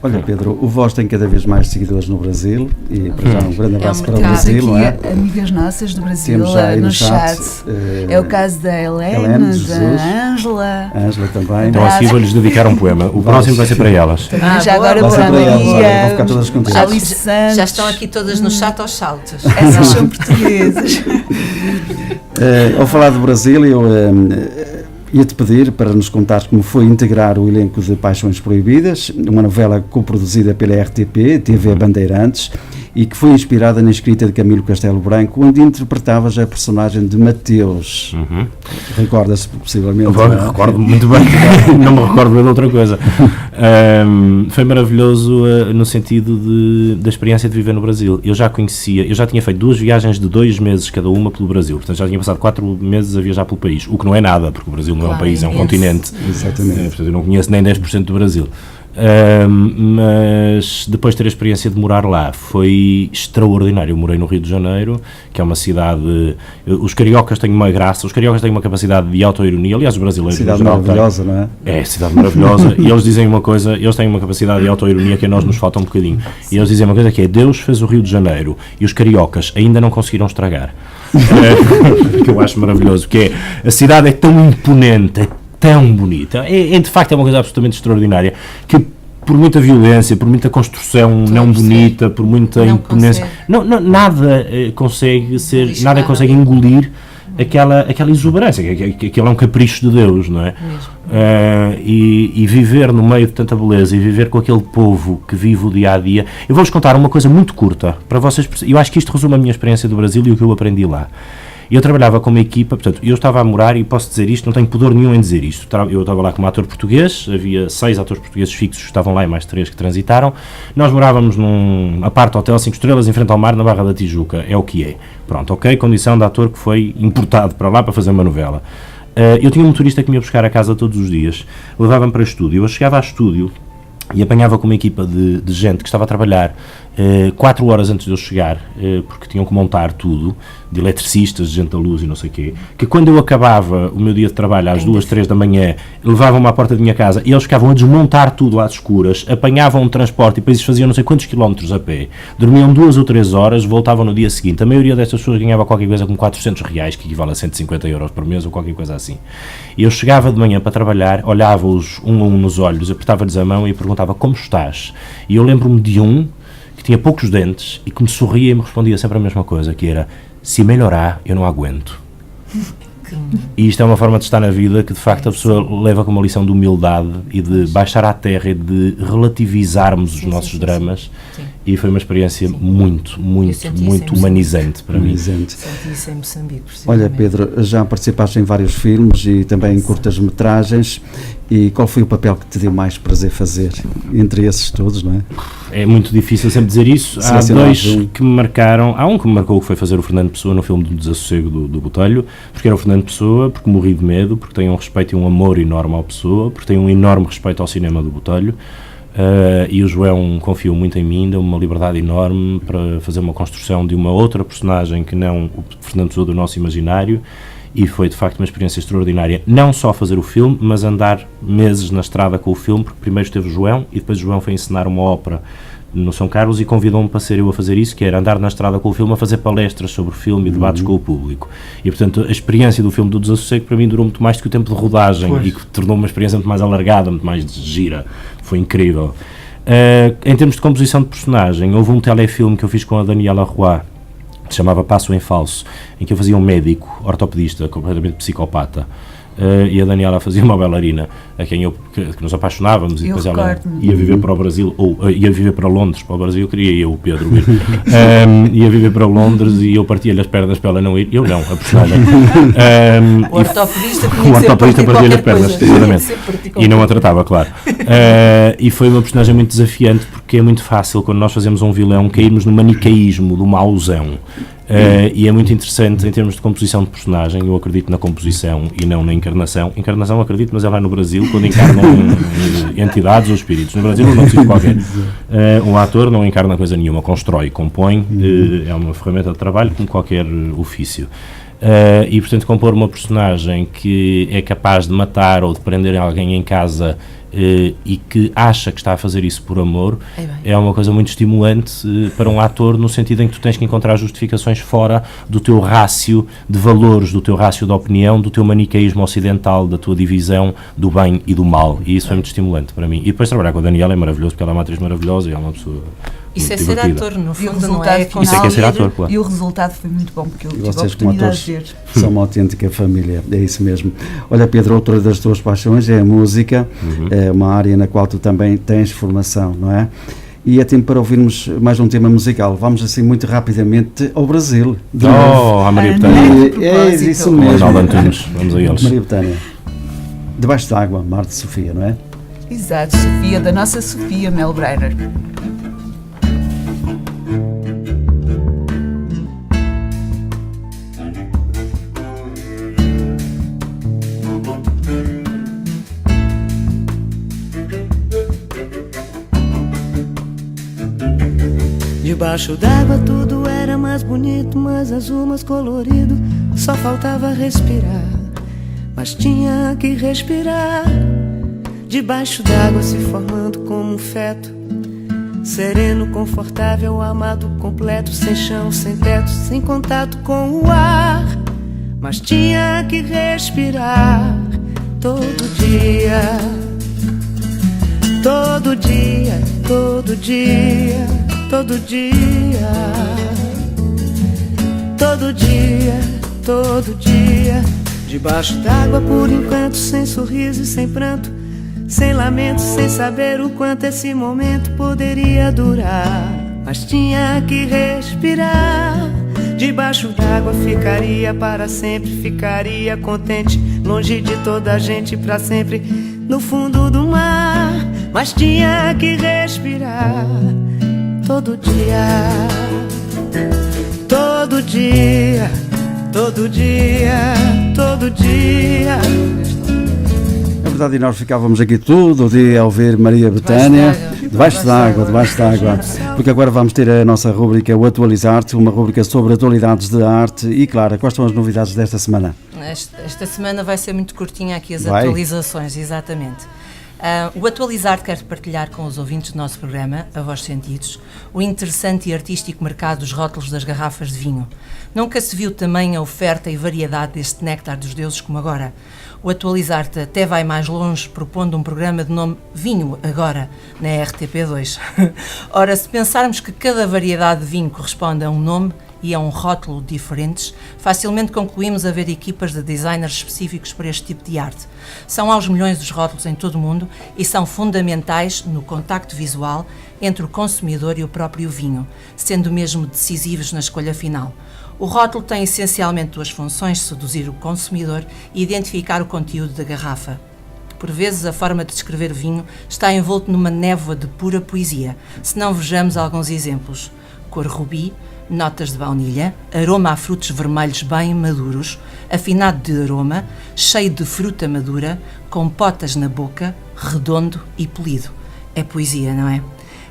Olha, Pedro, o Voz tem cada vez mais seguidores no Brasil e para já um grande abraço para o Temos Brasil, não é? aqui amigas nossas do Brasil Temos já aí no no chat. chat, É o caso da Helena, Helena, Jesus. da Ângela. A Ângela também. Então assim vou-lhes dedicar um poema. O próximo vai ser para elas. Já agora Vai boa ser para elas, olha, vão amiga. ficar todas contentes. Alice Santos. Já estão aqui todas no chat aos saltos. Essas são portuguesas. Ao falar do Brasil, eu ia-te pedir para nos contares como foi integrar o elenco de Paixões Proibidas, uma novela coproduzida pela RTP, TV Bandeirantes, e que foi inspirada na escrita de Camilo Castelo Branco, onde interpretavas a personagem de Mateus. Recordas-se possivelmente? não é? Recordo-me muito bem, não me recordo bem de outra coisa. Foi maravilhoso no sentido da experiência de viver no Brasil. Eu já tinha feito 2 viagens de 2 meses cada uma pelo Brasil, portanto já tinha passado 4 meses a viajar pelo país, o que não é nada, porque o Brasil não é um Claro, país, é um imenso. continente. Exatamente. Portanto, eu não conheço nem 10% do Brasil. Mas depois de ter a experiência de morar lá foi extraordinário. Eu morei no Rio de Janeiro, que é uma cidade, os cariocas têm uma graça, os cariocas têm uma capacidade de autoironia, aliás os brasileiros Cidade no geral têm. maravilhosa, não é? É, cidade maravilhosa, e eles dizem uma coisa, eles têm uma capacidade de autoironia que a nós nos falta um bocadinho, e eles dizem uma coisa que é: Deus fez o Rio de Janeiro e os cariocas ainda não conseguiram estragar. Que eu acho maravilhoso, que é, a cidade é tão imponente, é tão bonita, de facto é uma coisa absolutamente extraordinária, que por muita violência, por muita construção não bonita, por muita Não imponência, nada consegue ser, Arriscado. nada consegue engolir aquela exuberância, que aquilo é um capricho de Deus, não é? E viver no meio de tanta beleza e viver com aquele povo que vive o dia a dia. Eu vou-vos contar uma coisa muito curta para vocês. Eu acho que isto resume a minha experiência do Brasil e o que eu aprendi lá. Eu trabalhava com uma equipa, portanto, eu estava a morar, e posso dizer isto, não tenho pudor nenhum em dizer isto. Eu estava lá como ator português, havia 6 atores portugueses fixos que estavam lá e mais 3 que transitaram. Nós morávamos num apart-hotel 5 estrelas em frente ao mar, na Barra da Tijuca, é o que é. Pronto, ok, condição de ator que foi importado para lá para fazer uma novela. Eu tinha um motorista que me ia buscar a casa todos os dias, levava-me para estúdio, eu chegava a estúdio e apanhava com uma equipa de gente que estava a trabalhar 4 horas antes de eu chegar, porque tinham que montar tudo, de eletricistas, de gente da luz e não sei o quê, que quando eu acabava o meu dia de trabalho às 2, 3 da manhã, levavam-me à porta da minha casa e eles ficavam a desmontar tudo às escuras, apanhavam um transporte e depois faziam não sei quantos quilómetros a pé, dormiam 2 ou 3 horas, voltavam no dia seguinte. A maioria destas pessoas ganhava qualquer coisa como R$400, que equivale a 150 euros por mês ou qualquer coisa assim. E eu chegava de manhã para trabalhar, olhava-os um a um nos olhos, apertava-lhes a mão e perguntava: como estás? E eu lembro-me de um que tinha poucos dentes e que me sorria e me respondia sempre a mesma coisa, que era: se melhorar, eu não aguento. E isto é uma forma de estar na vida que de facto a pessoa leva com uma lição de humildade e de baixar à terra e de relativizarmos os nossos dramas. Sim. E foi uma experiência muito, Eu muito, senti muito isso em humanizante para mim. Humanizante. Senti isso em Moçambique, Olha, precisamente. Pedro, já participaste em vários filmes e também em curtas-metragens, e qual foi o papel que te deu mais prazer fazer entre esses todos, não é? É muito difícil sempre dizer isso. Há Selecionar 2 um. que me marcaram. Há um que me marcou, que foi fazer o Fernando Pessoa no filme do Desassossego do Botelho, porque era o Fernando Pessoa, porque morri de medo, porque tenho um respeito e um amor enorme ao Pessoa, porque tenho um enorme respeito ao cinema do Botelho. E o João confiou muito em mim, deu-me uma liberdade enorme para fazer uma construção de uma outra personagem que não o Fernando Pessoa do nosso imaginário, e foi de facto uma experiência extraordinária, não só fazer o filme, mas andar meses na estrada com o filme, porque primeiro esteve o João e depois o João foi encenar uma ópera no São Carlos e convidou-me para ser eu a fazer isso, que era andar na estrada com o filme, a fazer palestras sobre o filme e debates com o público. E portanto a experiência do filme do Desassossego para mim durou muito mais do que o tempo de rodagem. Pois. E que tornou uma experiência muito mais alargada, muito mais gira. Foi incrível. Em termos de composição de personagem, houve um telefilme que eu fiz com a Daniela Roy, que se chamava Passo em Falso, em que eu fazia um médico ortopedista completamente psicopata, e a Daniela fazia uma bailarina a quem que nos apaixonávamos, e depois ela ia viver para o Brasil, ou ia viver para Londres. Para o Brasil queria eu, o Pedro, ir. Ia viver para Londres e eu partia-lhe as pernas para ela não ir. Eu não, a personagem. O ortopedista partia-lhe as pernas, exatamente. E não a tratava, claro. E foi uma personagem muito desafiante, porque é muito fácil, quando nós fazemos um vilão, cairmos no manicaísmo do mauzão. E é muito interessante em termos de composição de personagem. Eu acredito na composição e não na encarnação. Encarnação acredito, mas é lá no Brasil, quando encarnam entidades ou espíritos. No Brasil não preciso qualquer. Um ator não encarna coisa nenhuma, constrói, compõe, é uma ferramenta de trabalho como qualquer ofício. E portanto compor uma personagem que é capaz de matar ou de prender alguém em casa e que acha que está a fazer isso por amor, é uma coisa muito estimulante para um ator, no sentido em que tu tens que encontrar justificações fora do teu rácio de valores, do teu rácio de opinião, do teu manicaísmo ocidental, da tua divisão do bem e do mal, e isso é muito estimulante para mim. E depois trabalhar com a Daniela é maravilhoso, porque ela é uma atriz maravilhosa e é uma pessoa isso é divertida. ser ator, no fundo, não é? Isso é que é ser ator, claro. E o resultado foi muito bom, porque eu tive a Vocês, como oportunidade de ver. atores, são uma autêntica família, é isso mesmo. Olha, Pedro, outra das tuas paixões é a música, é uma área na qual tu também tens formação, não é? E é tempo para ouvirmos mais um tema musical. Vamos assim muito rapidamente ao Brasil. A Maria Bethânia. É isso mesmo. Vamos a eles. Maria Bethânia. Debaixo d'água, Mar de Sofia, não é? Exato, Sofia, da nossa Sofia Melbrenner. Debaixo d'água tudo era mais bonito, mais azul, mais colorido. Só faltava respirar, mas tinha que respirar. Debaixo d'água se formando como um feto, sereno, confortável, amado, completo, sem chão, sem teto, sem contato com o ar. Mas tinha que respirar todo dia, todo dia, todo dia, todo dia, todo dia, todo dia. Debaixo d'água por enquanto, sem sorriso e sem pranto, sem lamento, sem saber o quanto esse momento poderia durar. Mas tinha que respirar. Debaixo d'água ficaria para sempre, ficaria contente, longe de toda a gente pra sempre, no fundo do mar. Mas tinha que respirar todo dia, todo dia, todo dia, todo dia. É verdade, e nós ficávamos aqui todo o dia a ouvir Maria Bethânia, debaixo d'água, porque agora vamos ter a nossa rúbrica O Atualizar-te, uma rúbrica sobre atualidades de arte. E Clara, quais são as novidades desta semana? Esta semana vai ser muito curtinha aqui as atualizações, exatamente. O Atualizar-te quer partilhar com os ouvintes do nosso programa, A Vós Sentidos, o interessante e artístico mercado dos rótulos das garrafas de vinho. Nunca se viu também a oferta e variedade deste néctar dos deuses como agora. O Atualizar-te até vai mais longe, propondo um programa de nome Vinho Agora, na RTP2. Ora, se pensarmos que cada variedade de vinho corresponde a um nome e a um rótulo diferentes, facilmente concluímos haver equipas de designers específicos para este tipo de arte. São aos milhões dos rótulos em todo o mundo e são fundamentais no contacto visual entre o consumidor e o próprio vinho, sendo mesmo decisivos na escolha final. O rótulo tem essencialmente duas funções: seduzir o consumidor e identificar o conteúdo da garrafa. Por vezes, a forma de descrever o vinho está envolto numa névoa de pura poesia. Se não, vejamos alguns exemplos. Cor rubi, notas de baunilha, aroma a frutos vermelhos bem maduros, afinado de aroma, cheio de fruta madura, com potas na boca, redondo e polido. É poesia, não é?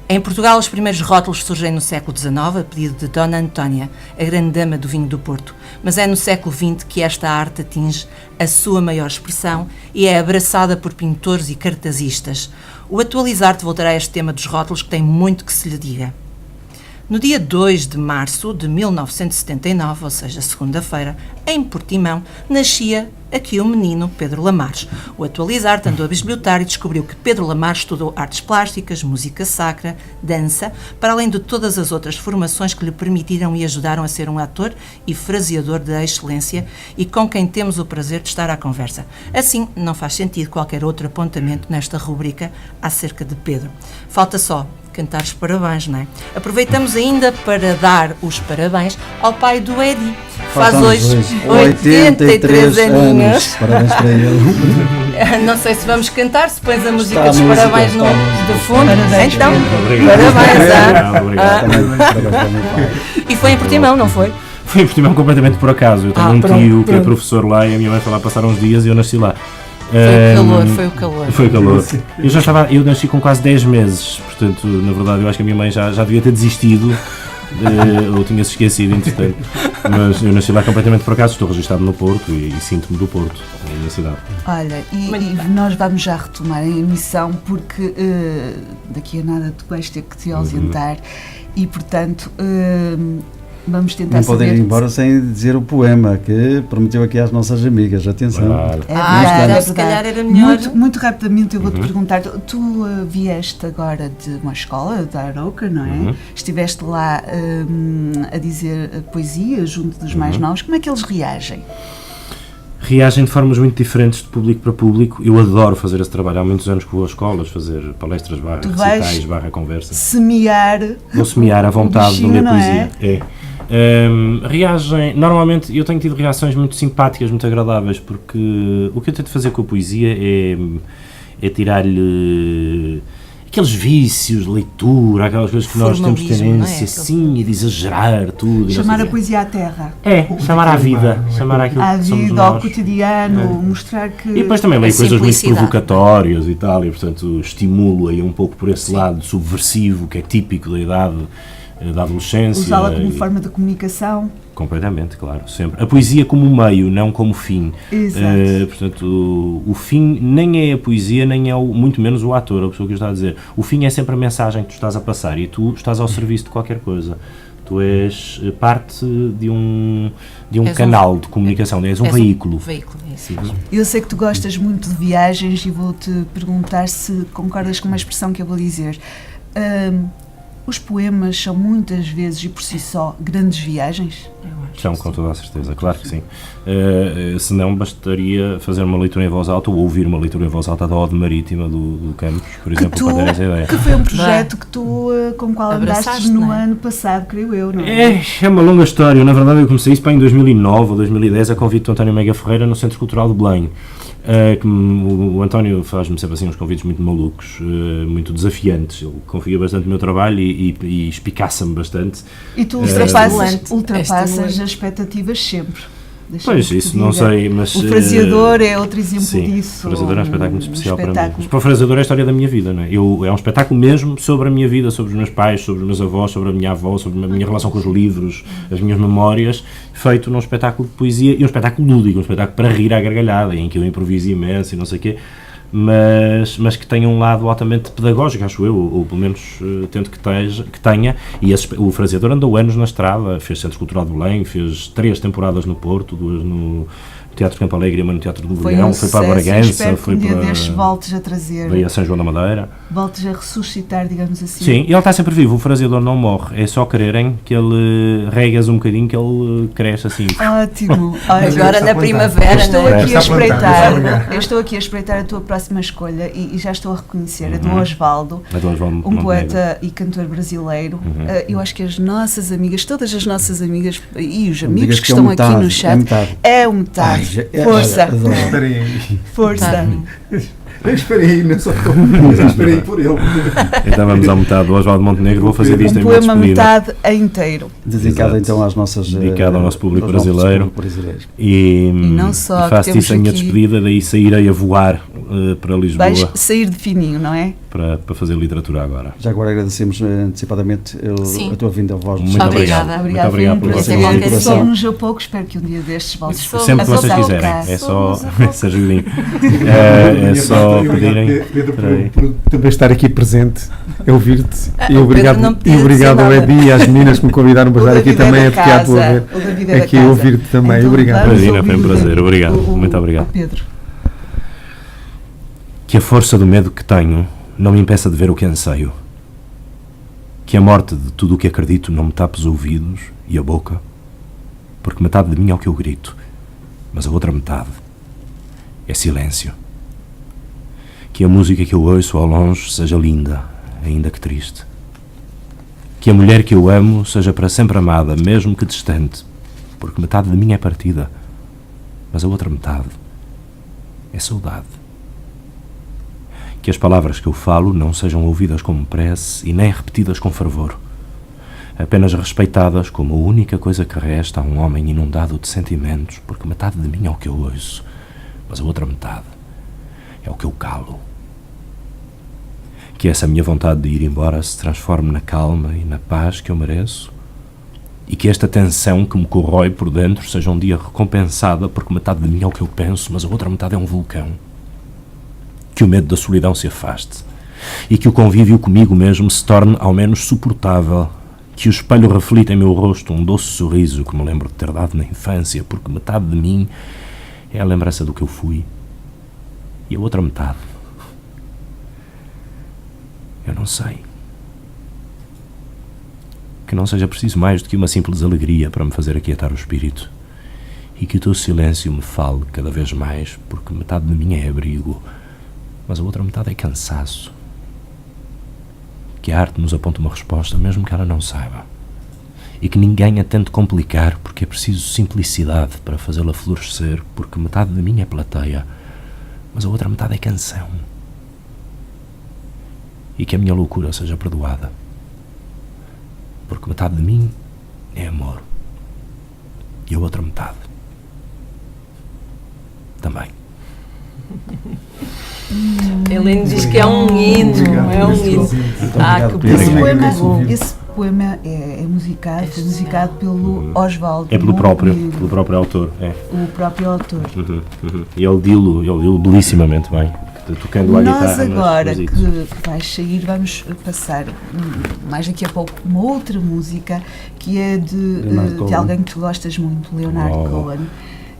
Em Portugal, os primeiros rótulos surgem no século XIX, a pedido de Dona Antónia, a grande dama do vinho do Porto. Mas é no século XX que esta arte atinge a sua maior expressão e é abraçada por pintores e cartazistas. O Atualizar-te voltará a este tema dos rótulos, que tem muito que se lhe diga. No dia 2 de março de 1979, ou seja, segunda-feira, em Portimão, nascia aqui o menino Pedro Lamares. O Atualizar andou a bisbilhotar e descobriu que Pedro Lamares estudou artes plásticas, música sacra, dança, para além de todas as outras formações que lhe permitiram e ajudaram a ser um ator e fraseador de excelência e com quem temos o prazer de estar à conversa. Assim, não faz sentido qualquer outro apontamento nesta rubrica acerca de Pedro. Falta só cantar os parabéns, não é? Aproveitamos ainda para dar os parabéns ao pai do Edi. Faz hoje 83 aninhos. Parabéns para ele. Não sei se vamos cantar, se pões a música dos parabéns no de fundo. Parabéns, Então, Obrigado. parabéns. Obrigado. Parabéns para o meu pai. E foi em Portimão, não foi? Foi em Portimão completamente por acaso. Eu tenho um pronto, tio que é pronto. professor lá e a minha mãe foi lá passar uns dias e eu nasci lá. Foi o calor. Foi calor. Eu nasci com quase 10 meses, portanto, na verdade, eu acho que a minha mãe já devia ter desistido, ou tinha-se esquecido, entretanto. Mas eu nasci lá completamente por acaso, estou registado no Porto e sinto-me do Porto, na minha cidade. Olha, e nós vamos já retomar a emissão porque daqui a nada tu vais ter que te ausentar e, portanto, vamos tentar Não podem ir saber... embora sem dizer o poema que prometeu aqui às nossas amigas. Atenção. Claro. É verdade, então é se calhar verdade. era melhor. Muito rapidamente eu vou-te perguntar, tu vieste agora de uma escola, da Arouca, não é? Estiveste lá a dizer poesia junto dos mais novos, como é que eles reagem? Reagem de formas muito diferentes de público para público. Eu adoro fazer esse trabalho. Há muitos anos que vou a escolas fazer palestras, Tu vais recitais, conversa. Semear... Vou semear à vontade de bichinho, ler não poesia. Reagem, normalmente eu tenho tido reações muito simpáticas, muito agradáveis, porque o que eu tento fazer com a poesia é tirar-lhe aqueles vícios de leitura, aquelas coisas que nós temos Formalismo, tendência assim e de exagerar tudo. e não Chamar sei a o quê. poesia à terra, Chamar à vida, chamar àquilo à que somos vida, ao nós. cotidiano, mostrar que... E depois também A leio coisas muito simplicidade. provocatórias e tal, e portanto estimulo aí um pouco por esse lado subversivo que é típico da idade da adolescência. Usá-la como e- forma de comunicação. Completamente, claro, sempre. A poesia como meio, não como fim. Exato. Portanto, o fim nem é a poesia, nem é muito menos o ator, a pessoa que está a dizer. O fim é sempre a mensagem que tu estás a passar e tu estás ao serviço de qualquer coisa. Tu és parte de um És canal de comunicação, és um veículo. Veículo, é isso. Eu sei que tu gostas muito de viagens e vou-te perguntar se concordas com uma expressão que eu vou dizer. Os poemas são muitas vezes e por si só grandes viagens? São, com toda a certeza, claro que sim. Se não, bastaria fazer uma leitura em voz alta ou ouvir uma leitura em voz alta da Ode Marítima do Campos, por exemplo, para ter essa ideia. Que foi um projeto que tu, com o qual Abraçaste, andaste no não é? ano passado, creio eu, não é? É uma longa história. Na verdade, eu comecei isso para em 2009 ou 2010 a convite do António Mega Ferreira no Centro Cultural de Belém. O António faz-me sempre assim uns convites muito malucos, muito desafiantes. Ele confia bastante no meu trabalho e espicaça-me bastante. E tu estimulante. ultrapassas as expectativas sempre. Deixa-me Pois, que te isso não diga. sei, mas... O Fraseador é outro exemplo sim, disso. o Fraseador é um espetáculo muito especial para mim. espetáculo. Mas para o Fraseador é a história da minha vida, não é? É um espetáculo mesmo sobre a minha vida, sobre os meus pais, sobre os meus avós, sobre a minha avó, sobre a minha relação com os livros, as minhas memórias, feito num espetáculo de poesia e um espetáculo lúdico, um espetáculo para rir à gargalhada, em que eu improviso imenso e não sei o quê, mas que tenha um lado altamente pedagógico, acho eu, ou pelo menos tento que tenha, e o Fraseador andou anos na estrada, fez Centro Cultural de Belém, fez 3 temporadas no Porto, 2 no Teatro Campo Alegre e uma no Teatro do Foi Leão, um foi para a sucesso, Bragança, espero que foi um dia para... destes voltes a trazer, Veio a São João da Madeira. voltes a ressuscitar, digamos assim. Sim, e ele está sempre vivo, o Fraseador não morre, é só quererem que ele regas um bocadinho, que ele cresce assim. Ótimo. Olha, Agora na primavera, estou não é? aqui a Está plantado, espreitar, eu estou aqui a espreitar a tua próxima escolha e já estou a reconhecer a do Osvaldo, A do Osvaldo um Montenegro. poeta e cantor brasileiro. Eu acho que as nossas amigas, todas as nossas amigas e os amigos digas que que é estão metade, aqui no é chat, metade. é o metade. Força, Adoro. Esperem aí. força. Esperem aí, não só esperem aí por ele. Então vamos à metade do Osvaldo Montenegro, vou fazer disto Um em uma poema despedida. metade a inteiro. Dedicado Exato. então às nossas... Dedicado ao nosso público aos nossos brasileiro. público brasileiros. E não só, faço que disso a temos minha aqui- despedida, daí sairei a voar para Lisboa Vais sair de fininho, não é? para fazer literatura agora. Já agora agradecemos antecipadamente Sim. a tua vinda à voz do Muito Obrigada. obrigado. Muito obrigado por Isso você é vir qualquer de som. coração. Somos a pouco, espero que um dia destes voltes. Somos Sempre que a vocês pouco. quiserem. É só Somos a pouco. Sérgio Godinho. É só só pedirem. Pedro, Peraí. por também estar aqui presente, a ouvir-te. E o obrigado, Pedro não podia obrigado dizer ao nada. Edi e às meninas que me convidaram para O estar aqui David é também da a tocar pelo casa. ver. O David é da Aqui a casa. ouvir-te também. Então, Obrigado. vamos Imagina, foi um ouvir prazer. Obrigado. Muito obrigado. o Pedro. Que a força do medo que tenho não me impeça de ver o que anseio. Que a morte de tudo o que acredito não me tape os ouvidos e a boca, porque metade de mim é o que eu grito, mas a outra metade é silêncio. Que a música que eu ouço ao longe seja linda, ainda que triste. Que a mulher que eu amo seja para sempre amada, mesmo que distante, porque metade de mim é partida, mas a outra metade é saudade. Que as palavras que eu falo não sejam ouvidas como prece e nem repetidas com fervor, apenas respeitadas como a única coisa que resta a um homem inundado de sentimentos, porque metade de mim é o que eu ouço, mas a outra metade é o que eu calo. Que essa minha vontade de ir embora se transforme na calma e na paz que eu mereço, e que esta tensão que me corrói por dentro seja um dia recompensada, porque metade de mim é o que eu penso, mas a outra metade é um vulcão. Que o medo da solidão se afaste, e que o convívio comigo mesmo se torne ao menos suportável, que o espelho reflita em meu rosto um doce sorriso que me lembro de ter dado na infância, porque metade de mim é a lembrança do que eu fui, e a outra metade eu não sei. Que não seja preciso mais do que uma simples alegria para me fazer aquietar o espírito, e que o teu silêncio me fale cada vez mais, porque metade de mim é abrigo, mas a outra metade é cansaço. Que a arte nos aponte uma resposta, mesmo que ela não saiba, e que ninguém a tente complicar, porque é preciso simplicidade para fazê-la florescer, porque metade de mim é plateia, mas a outra metade é canção. E que a minha loucura seja perdoada, porque metade de mim é amor, e a outra metade também. Helene diz que é um hino, é um hino. obrigado, Que Pedro. bonito. Esse poema é musicado, foi musicado pelo Osvaldo. É pelo Montenegro, próprio autor, é. o próprio autor. E ele dilo belissimamente bem, tocando a guitarra. Nós agora nas que vais sair, vamos passar mais daqui a pouco uma outra música que é de Cohen. alguém que tu gostas muito, Leonard Oh. Cohen.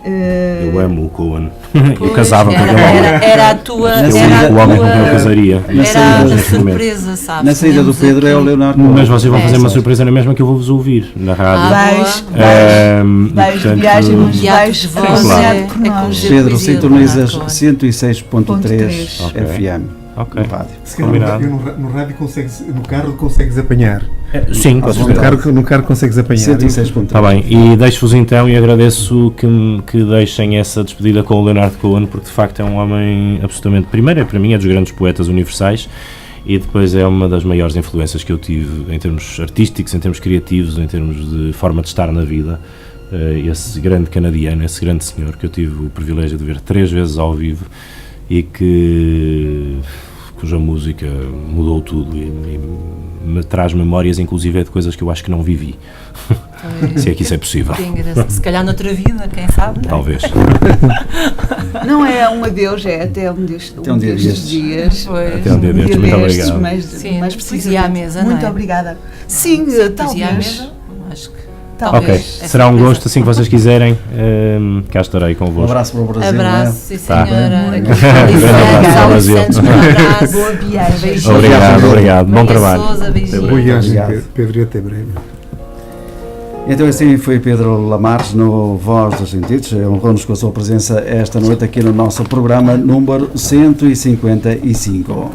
Eu amo o Cohen. Eu Pois, casava com aquele homem. era a tua. É O homem com quem eu casaria. Era a neste momento. surpresa, sabes? Na saída do Tínhamos Pedro é o aqui- Leonardo Cohen. Mas vocês vão fazer uma É. surpresa na mesma que eu vou-vos ouvir na rádio. Vais Portanto, de viagem, mas Guiado vais de ser voz, guiado é por como nós. dizer Pedro, poesia do sintonizas Leonard Cohen. 106.3 Ok. FM. Ok. No rádio. Se calhar Combinado. no rádio consegues, no carro consegues apanhar. Sim, com À certeza. No carro consegues apanhar. 106.3. Está bem, e deixo-vos então e agradeço que deixem essa despedida com o Leonard Cohen, porque de facto é um homem absolutamente, primeiro para mim é dos grandes poetas universais, e depois é uma das maiores influências que eu tive em termos artísticos, em termos criativos, em termos de forma de estar na vida. Esse grande canadiano, esse grande senhor que eu tive o privilégio de ver 3 vezes ao vivo e cuja música mudou tudo e me traz memórias inclusive de coisas que eu acho que não vivi. Se é que isso é possível. Que engraçado. Se calhar noutra vida, quem sabe? Não é? Talvez. Não é um adeus, é até um destes Até um dia destes. dias. Pois. Até um dia destes. Muito destes, obrigado. mas Sim, mais poesia à precisamente. mesa, não Muito é? obrigada. Sim, Poesia à talvez. mesa, acho que. Ok, Talvez. será um gosto, assim que vocês quiserem, cá estarei Um convosco. abraço para o Brasil. Abraço, sim Tá. senhora. Muito Aqui grande abraço ao Brasil. Um abraço. Boa viagem. Beijinhos. Obrigado, obrigado. Bom Maria trabalho. Sousa, beijinhos. Boa viagem, Obrigado. Pedro, e até breve. Então assim foi Pedro Lamares no Voz dos Sentidos, honrou-nos com a sua presença esta noite aqui no nosso programa número 155.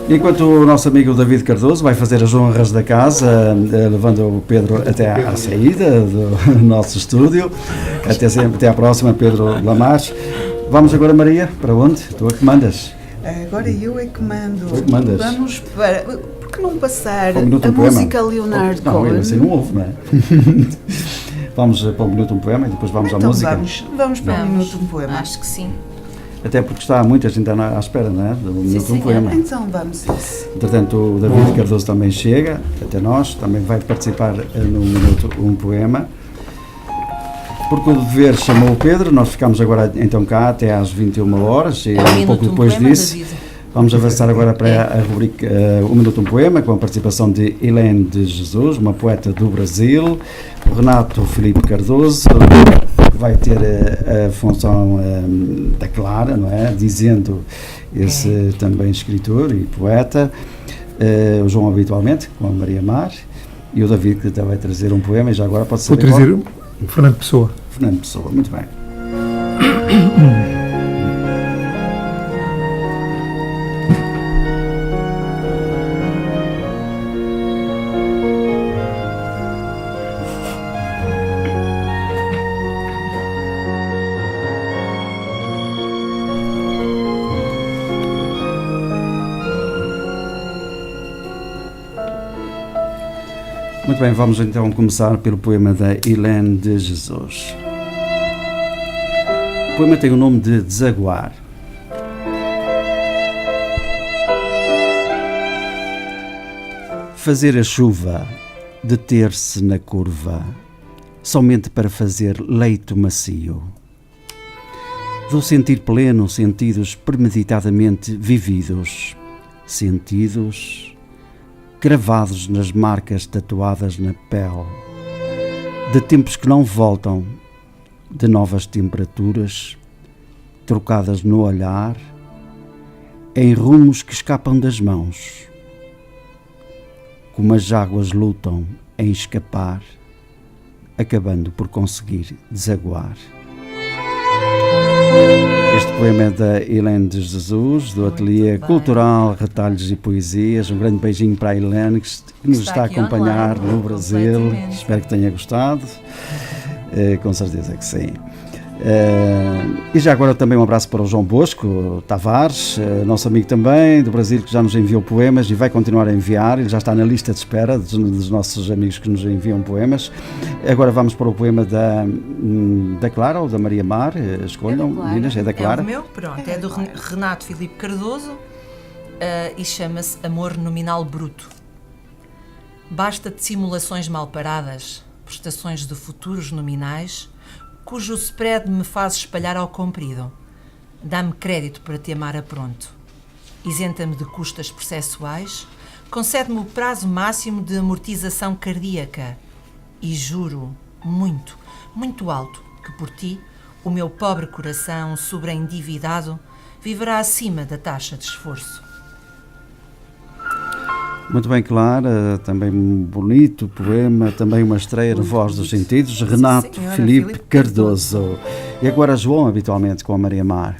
Enquanto o nosso amigo David Cardoso vai fazer as honras da casa, levando o Pedro até à saída do nosso estúdio, até à próxima, Pedro Lamares. Vamos agora, Maria, para onde? Tu é que mandas. Agora eu é que mando. Tu é que mandas. Vamos para. Por que não passar Para um minuto a um poema? música Leonard Não, Cohen? assim não houve, não é? Vamos para um minuto um poema e depois vamos à Então música. vamos para um Vamos. minuto um poema. Acho que sim. Até porque está muita gente à espera, não é? Do minuto um senhora. poema. Então vamos a isso. Entretanto, o David Cardoso também chega até nós, também vai participar no Minuto um Poema. Porque o dever chamou o Pedro, nós ficamos agora então cá até às 21 horas e um pouco depois disso vamos avançar agora para a rubrica O Minuto um Poema, com a participação de Helene de Jesus, uma poeta do Brasil, o Renato Filipe Cardoso, que vai ter a função da Clara, não é? Dizendo esse também escritor e poeta, o João habitualmente, com a Maria Mar, e o David, que também vai trazer um poema, e já agora pode ser... Vou trazer o Fernando Pessoa. Fernando Pessoa, muito bem. Muito bem, vamos então começar pelo poema da Helene de Jesus. O poema tem o nome de Desaguar. Fazer a chuva, deter-se na curva, somente para fazer leito macio. Do sentir pleno, sentidos premeditadamente vividos, sentidos gravados nas marcas tatuadas na pele, de tempos que não voltam, de novas temperaturas, trocadas no olhar, em rumos que escapam das mãos, como as águas lutam em escapar, acabando por conseguir desaguar. Este poema é da Helene de Jesus, do Ateliê Cultural Retalhos e Poesias. Um grande beijinho para a Helene, que nos está a acompanhar no Brasil. Espero que tenha gostado. Com certeza que sim. E já agora também um abraço para o João Bosco Tavares, nosso amigo também do Brasil, que já nos enviou poemas e vai continuar a enviar. Ele já está na lista de espera dos nossos amigos que nos enviam poemas. Agora vamos para o poema da Clara ou da Maria Mar. Escolham, meninas, é da Clara. É o meu, pronto, é do Renato Filipe Cardoso e chama-se Amor Nominal Bruto. Basta de simulações mal paradas, prestações de futuros nominais, cujo spread me faz espalhar ao comprido. Dá-me crédito para te amar a pronto. Isenta-me de custas processuais, concede-me o prazo máximo de amortização cardíaca e juro muito, muito alto que por ti o meu pobre coração sobreendividado viverá acima da taxa de esforço. Muito bem, Clara, também um bonito poema, também uma estreia de Voz dos Sentidos, Renato Filipe Cardoso. E agora João, habitualmente, com a Maria Mar.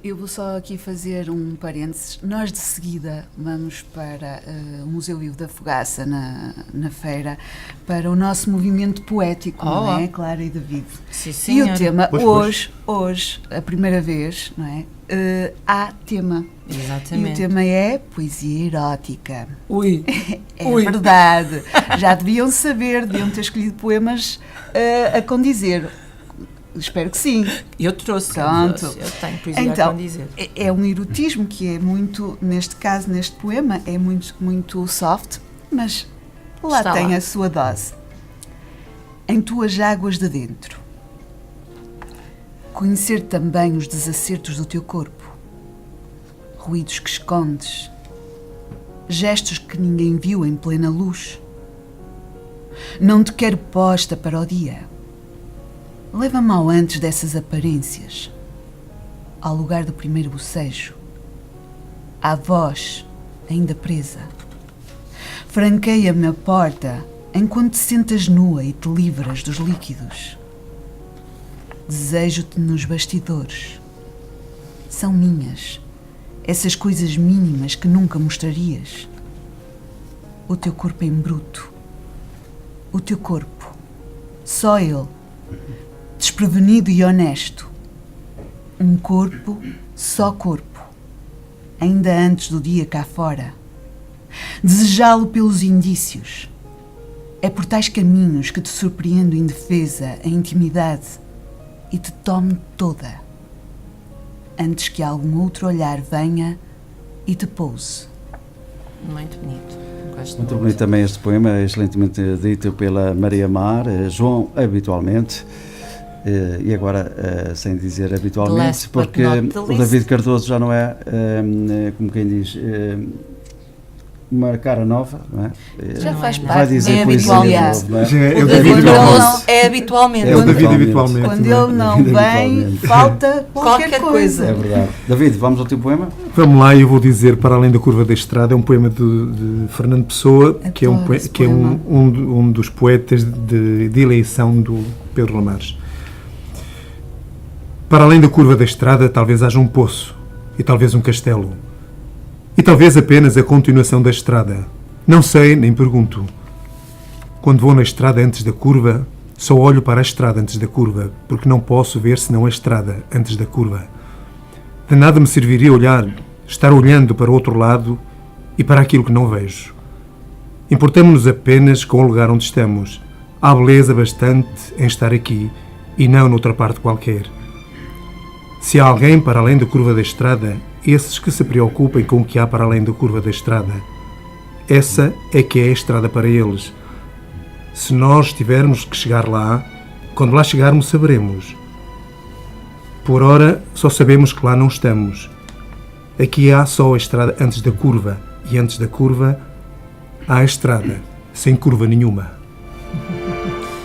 Eu vou só aqui fazer um parênteses. Nós de seguida vamos para o Museu Vivo da Fogaça, na feira, para o nosso movimento poético, não é, Clara e David? Sim, e o tema, hoje, a primeira vez, não é? Há tema. Exatamente. E o tema é poesia erótica. Ui! Verdade. Já deviam saber, deviam ter escolhido poemas a condizer. Espero que sim. Eu trouxe. Pronto. Eu tenho poesia então, a condizer. É um erotismo que é muito, neste caso, neste poema, é muito soft, mas lá Está tem lá. a sua dose. Em tuas águas de dentro. Conhecer também os desacertos do teu corpo. Ruídos que escondes. Gestos que ninguém viu em plena luz. Não te quero posta para o dia. Leva-me ao antes dessas aparências. Ao lugar do primeiro bocejo. À voz ainda presa. Franqueia-me a porta enquanto te sentas nua e te livras dos líquidos. Desejo-te nos bastidores. São minhas, essas coisas mínimas que nunca mostrarias. O teu corpo em bruto. O teu corpo. Só ele. Desprevenido e honesto. Um corpo, só corpo. Ainda antes do dia cá fora. Desejá-lo pelos indícios. É por tais caminhos que te surpreendo indefesa a intimidade e te tome toda, antes que algum outro olhar venha e te pouse. Muito bonito. Gosto Muito bonito também este poema, excelentemente dito pela Maria Mar. João, habitualmente, E agora, sem dizer habitualmente, Last but porque not the o least. David Cardoso já não é, como quem diz, uma cara nova, não é? Já faz Vai Vai parte. dizer é poesia habitual. de novo, não é? Já é O o David David Cardoso. Cardoso é habitualmente. É o David Habitualmente. habitualmente. Quando não é? ele não vem, Habitualmente. falta qualquer Qualquer coisa. É verdade. David, vamos ao teu poema? Vamos lá, eu vou dizer Para Além da Curva da Estrada, é um poema de Fernando Pessoa, que é, Adoro esse que é poema. um dos poetas de eleição do Pedro Lamares. Para além da curva da estrada, talvez haja um poço, e talvez um castelo, e talvez apenas a continuação da estrada. Não sei, nem pergunto. Quando vou na estrada antes da curva, só olho para a estrada antes da curva, porque não posso ver senão a estrada antes da curva. De nada me serviria estar olhando para o outro lado e para aquilo que não vejo. Importamo-nos apenas com o lugar onde estamos. Há beleza bastante em estar aqui e não noutra parte qualquer. Se há alguém para além da curva da estrada, esses que se preocupem com o que há para além da curva da estrada. Essa é que é a estrada para eles. Se nós tivermos que chegar lá, quando lá chegarmos saberemos. Por ora, só sabemos que lá não estamos. Aqui há só a estrada antes da curva, e antes da curva há a estrada, sem curva nenhuma.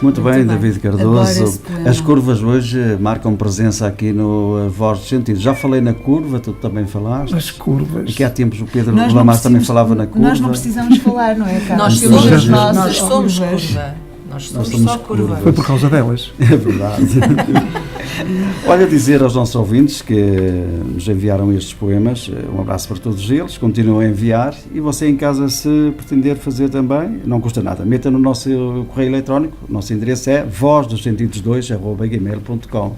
Muito bem, bem. David Adoro Cardoso. esse poema. As curvas hoje marcam presença aqui no Voz dos Sentidos. Já falei na curva, tu também falaste. As curvas. Aqui há tempos o Pedro Nós não Lamares também precisamos- falava na curva. Nós não precisamos falar, não é, Carlos? Nós Somos somos, as nós somos curvas. curva. Nós somos somos só curva. Foi por causa delas. É verdade. Olha, dizer aos nossos ouvintes que nos enviaram estes poemas, um abraço para todos eles, continuam a enviar, e você em casa, se pretender fazer também, não custa nada, meta no nosso correio eletrónico, o nosso endereço é vozdosentidos2@gmail.com.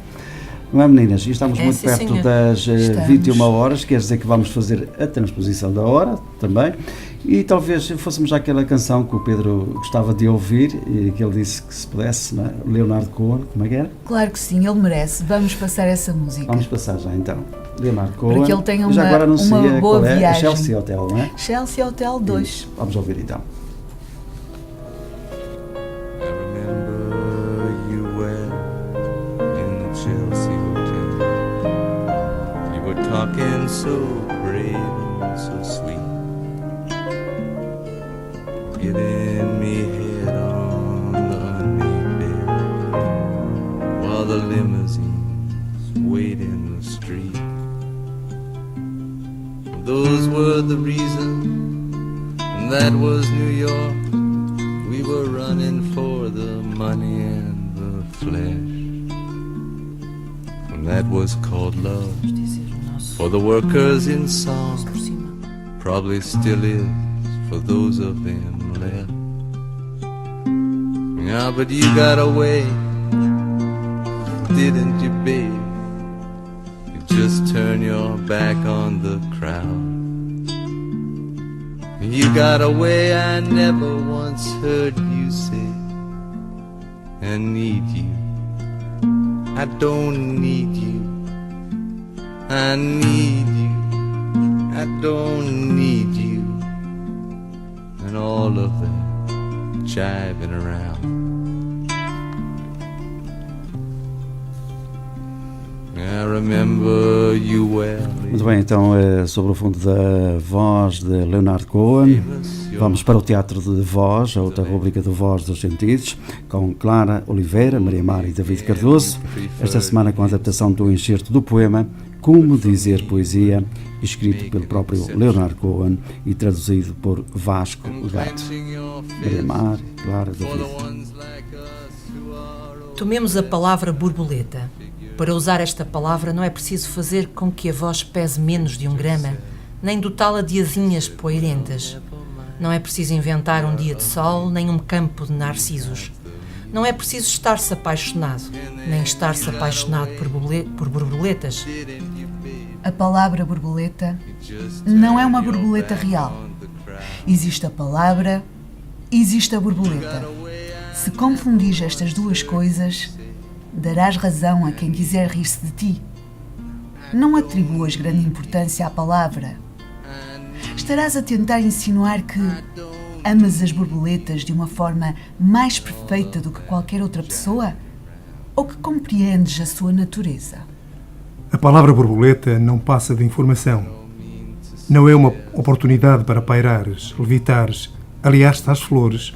Não é, meninas? E estamos É, muito sim, perto senhor. das Estamos. 21 horas, quer dizer que vamos fazer a transposição da hora também, e talvez fôssemos àquela canção que o Pedro gostava de ouvir e que ele disse que se pudesse, não é? Leonardo Cohen, como é que era? Claro que sim, ele merece. Vamos passar essa música. Vamos passar já então. Leonardo Cohen. que ele tenha Já uma- agora anuncia uma boa qual é a viagem. Chelsea Hotel, não é? Chelsea Hotel 2. Isso. Vamos ouvir então. I remember you well in the Chelsea Hotel. You were talking so brave and so sweet, giving me head on the unmade bed while the limousines wait in the street. Those were the reasons, and that was New York. We were running for the money and the flesh, and that was called love. For the workers in song, probably still is for those of them left. Yeah, but you got away, didn't you, babe? You just turn your back on the crowd. You got away, I never once heard you say, I need you, I don't need you, I need you, I don't need you, and all of that jiving around. I remember you well. Muito bem, então sobre o fundo da voz de Leonardo Cohen, vamos para o Teatro de Voz, a outra rubrica do Voz dos Sentidos, com Clara Oliveira, Maria Mar e David Cardoso, esta semana com a adaptação do enxerto do poema Como Dizer Poesia, escrito pelo próprio Leonardo Cohen e traduzido por Vasco Gato. Maria Mar, Clara, David. Tomemos a palavra borboleta. Para usar esta palavra não é preciso fazer com que a voz pese menos de 1 grama, nem dotá-la de asinhas poeirentas. Não é preciso inventar um dia de sol, nem um campo de narcisos. Não é preciso estar-se apaixonado, nem estar-se apaixonado por borboletas. A palavra borboleta não é uma borboleta real. Existe a palavra, existe a borboleta. Se confundis estas duas coisas, darás razão a quem quiser rir-se de ti. Não atribuas grande importância à palavra. Estarás a tentar insinuar que amas as borboletas de uma forma mais perfeita do que qualquer outra pessoa? ou que compreendes a sua natureza? A palavra borboleta não passa de informação. Não é uma oportunidade para pairares, levitares, aliar-te às flores,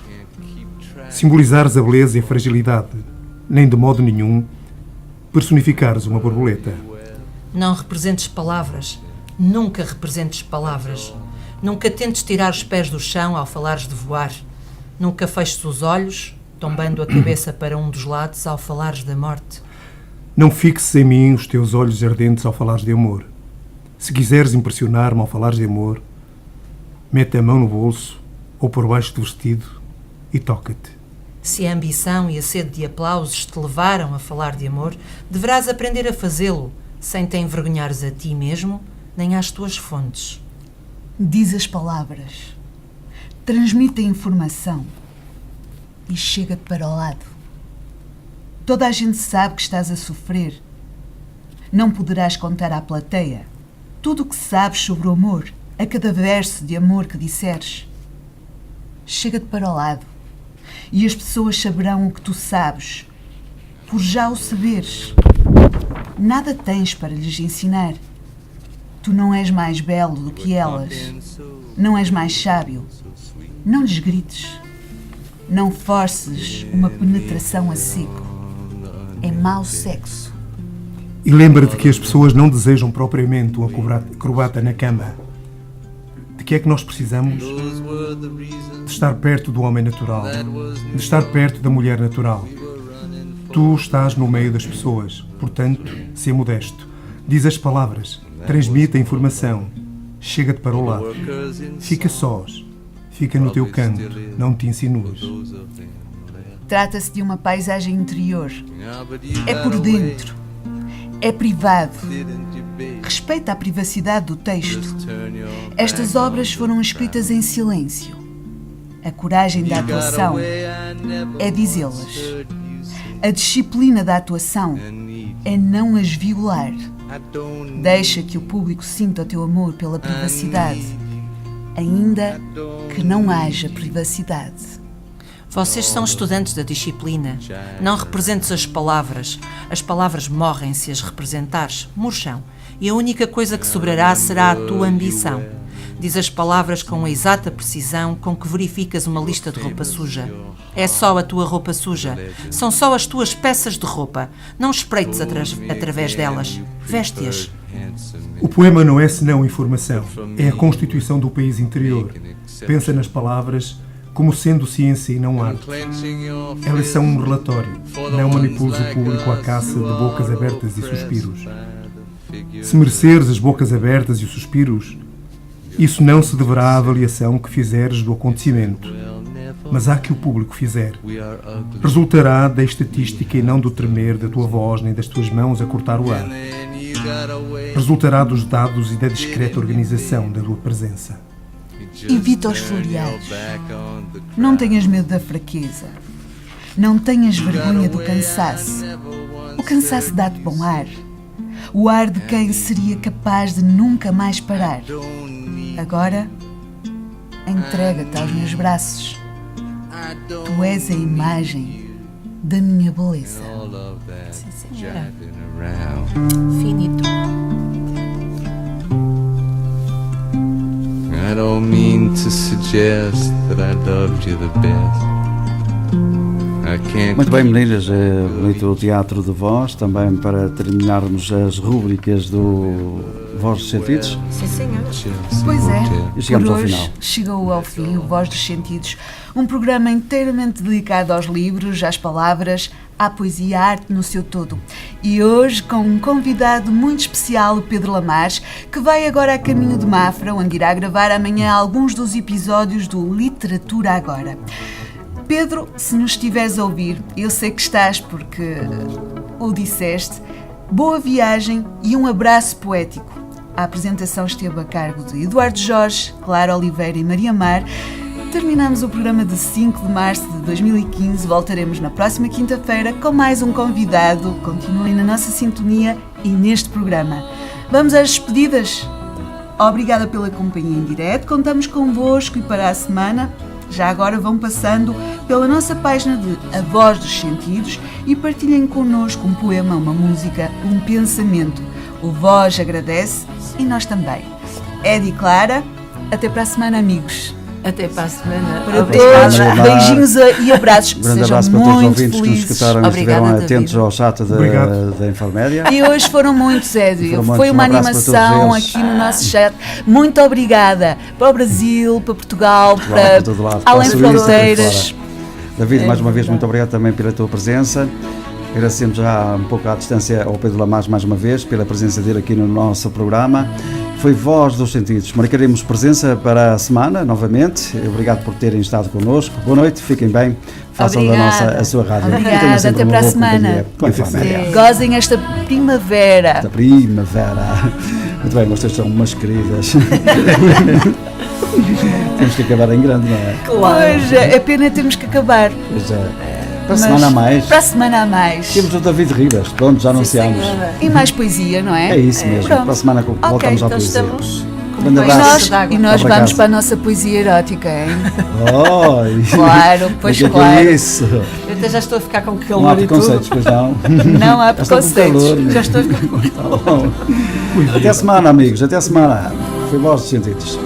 simbolizares a beleza e a fragilidade, nem de modo nenhum personificares uma borboleta. Não representes palavras. Nunca representes palavras. Nunca tentes tirar os pés do chão ao falares de voar. Nunca feches os olhos, tombando a cabeça para um dos lados ao falares da morte. Não fixes em mim os teus olhos ardentes ao falares de amor. Se quiseres impressionar-me ao falares de amor, mete a mão no bolso ou por baixo do vestido e toca-te. Se a ambição e a sede de aplausos te levaram a falar de amor, deverás aprender a fazê-lo, sem te envergonhares a ti mesmo, nem às tuas fontes. Diz as palavras, transmite a informação e chega-te para o lado. Toda a gente sabe que estás a sofrer. Não poderás contar à plateia tudo o que sabes sobre o amor, a cada verso de amor que disseres. Chega-te para o lado e as pessoas saberão o que tu sabes, por já o saberes. Nada tens para lhes ensinar. Tu não és mais belo do que elas. Não és mais sábio. Não lhes grites. Não forces uma penetração a seco. É mau sexo. E lembra-te que as pessoas não desejam propriamente um acrobata na cama. De que é que nós precisamos? De estar perto do homem natural, de estar perto da mulher natural. Tu estás no meio das pessoas, portanto, sê modesto. Diz as palavras, transmite a informação, chega-te para o lado. Fica sós, fica no teu canto, não te insinues. Trata-se de uma paisagem interior. É por dentro. É privado. Respeita a privacidade do texto. Estas obras foram escritas em silêncio. A coragem da atuação é dizê-las. A disciplina da atuação é não as violar. Deixa que o público sinta o teu amor pela privacidade, ainda que não haja privacidade. Vocês são estudantes da disciplina. Não representes as palavras. As palavras morrem se as representares, murcham. E a única coisa que sobrará será a tua ambição. Diz as palavras com a exata precisão com que verificas uma lista de roupa suja. É só a tua roupa suja. São só as tuas peças de roupa. Não espreites através delas. Veste-as. O poema não é senão informação. É a constituição do país interior. Pensa nas palavras como sendo ciência e não arte. Elas são um relatório. Não manipules o público à caça de bocas abertas e suspiros. Se mereceres as bocas abertas e os suspiros, isso não se deverá à avaliação que fizeres do acontecimento, mas à que o público fizer. Resultará da estatística e não do tremer da tua voz nem das tuas mãos a cortar o ar. Resultará dos dados e da discreta organização da tua presença. Evita os floreados. Não tenhas medo da fraqueza. Não tenhas vergonha do cansaço. O cansaço dá-te bom ar. O ar de quem seria capaz de nunca mais parar. Agora, entrega-te aos meus braços. Tu és a imagem da minha beleza. Sim, senhora. Finito. I don't mean to suggest that I loved you the best. I can't. Muito bem, meninas, bonito o teatro de voz, também para terminarmos as rúbricas do Voz dos Sentidos. Sim, senhora. Pois é, E chegamos por ao hoje final. chegou ao fim o Voz dos Sentidos, um programa inteiramente dedicado aos livros, às palavras, à poesia e à arte no seu todo. E hoje com um convidado muito especial, o Pedro Lamares, que vai agora a caminho de Mafra, onde irá gravar amanhã alguns dos episódios do Literatura Agora. Pedro, se nos estiveres a ouvir, eu sei que estás porque o disseste, boa viagem e um abraço poético. A apresentação esteve a cargo de Eduardo Jorge, Clara Oliveira e Maria Mar. Terminamos o programa de 5 de março de 2015. Voltaremos na próxima quinta-feira com mais um convidado. Continuem na nossa sintonia e neste programa. Vamos às despedidas. Obrigada pela companhia em direto. Contamos convosco e para a semana Já agora vão passando pela nossa página de A Voz dos Sentidos e partilhem connosco um poema, uma música, um pensamento. O Voz agradece e nós também. Ed e Clara, até para a semana, amigos. Até para a semana. Para Obrigada. todos, beijinhos e abraços. Um grande Sejam abraço para todos os muito ouvintes que nos felizes. escutaram e estiveram Obrigada, atentos David. ao chat da Infomédia. E hoje foram muitos, Ed. Foram muitos. Foi uma Um abraço para todos animação eles. aqui no nosso chat. Muito obrigada para o Brasil, para Portugal, Para todo lado, para a além Suíça, fronteiras. para fora. David, mais uma vez, muito obrigado também pela tua presença. Agradecemos já um pouco à distância ao Pedro Lamas mais uma vez, pela presença dele aqui no nosso programa. Foi Voz dos Sentidos. Marcaremos presença para a semana, novamente. Obrigado por terem estado connosco. Boa noite, fiquem bem. Façam Obrigada. a sua rádio. Obrigada, E tenham sempre até uma para a boa semana. companhia com a Infomédia. Gozem esta primavera. Da primavera. Muito bem, vocês são umas queridas. Temos que acabar em grande, não é? Pois, é pena termos que acabar. Pois é. Para a Mas semana a mais. Para a semana a mais. Temos o David Ribas. Pronto, já anunciámos. E mais poesia, não é? É isso mesmo. Pronto. Para a semana voltamos à Então poesia. estamos Grande E abraço. nós, d'água. e nós Obrigado. vamos para a nossa poesia erótica, hein? Oi. Claro, pois O que é claro. isso? Eu até já estou a ficar com Não há calor e tudo. preconceitos, pois não. Não há Já estou com preconceitos. calor, né? Já estou a ficar com Até a semana, amigos. Até a semana. Foi Voz dos Sentidos.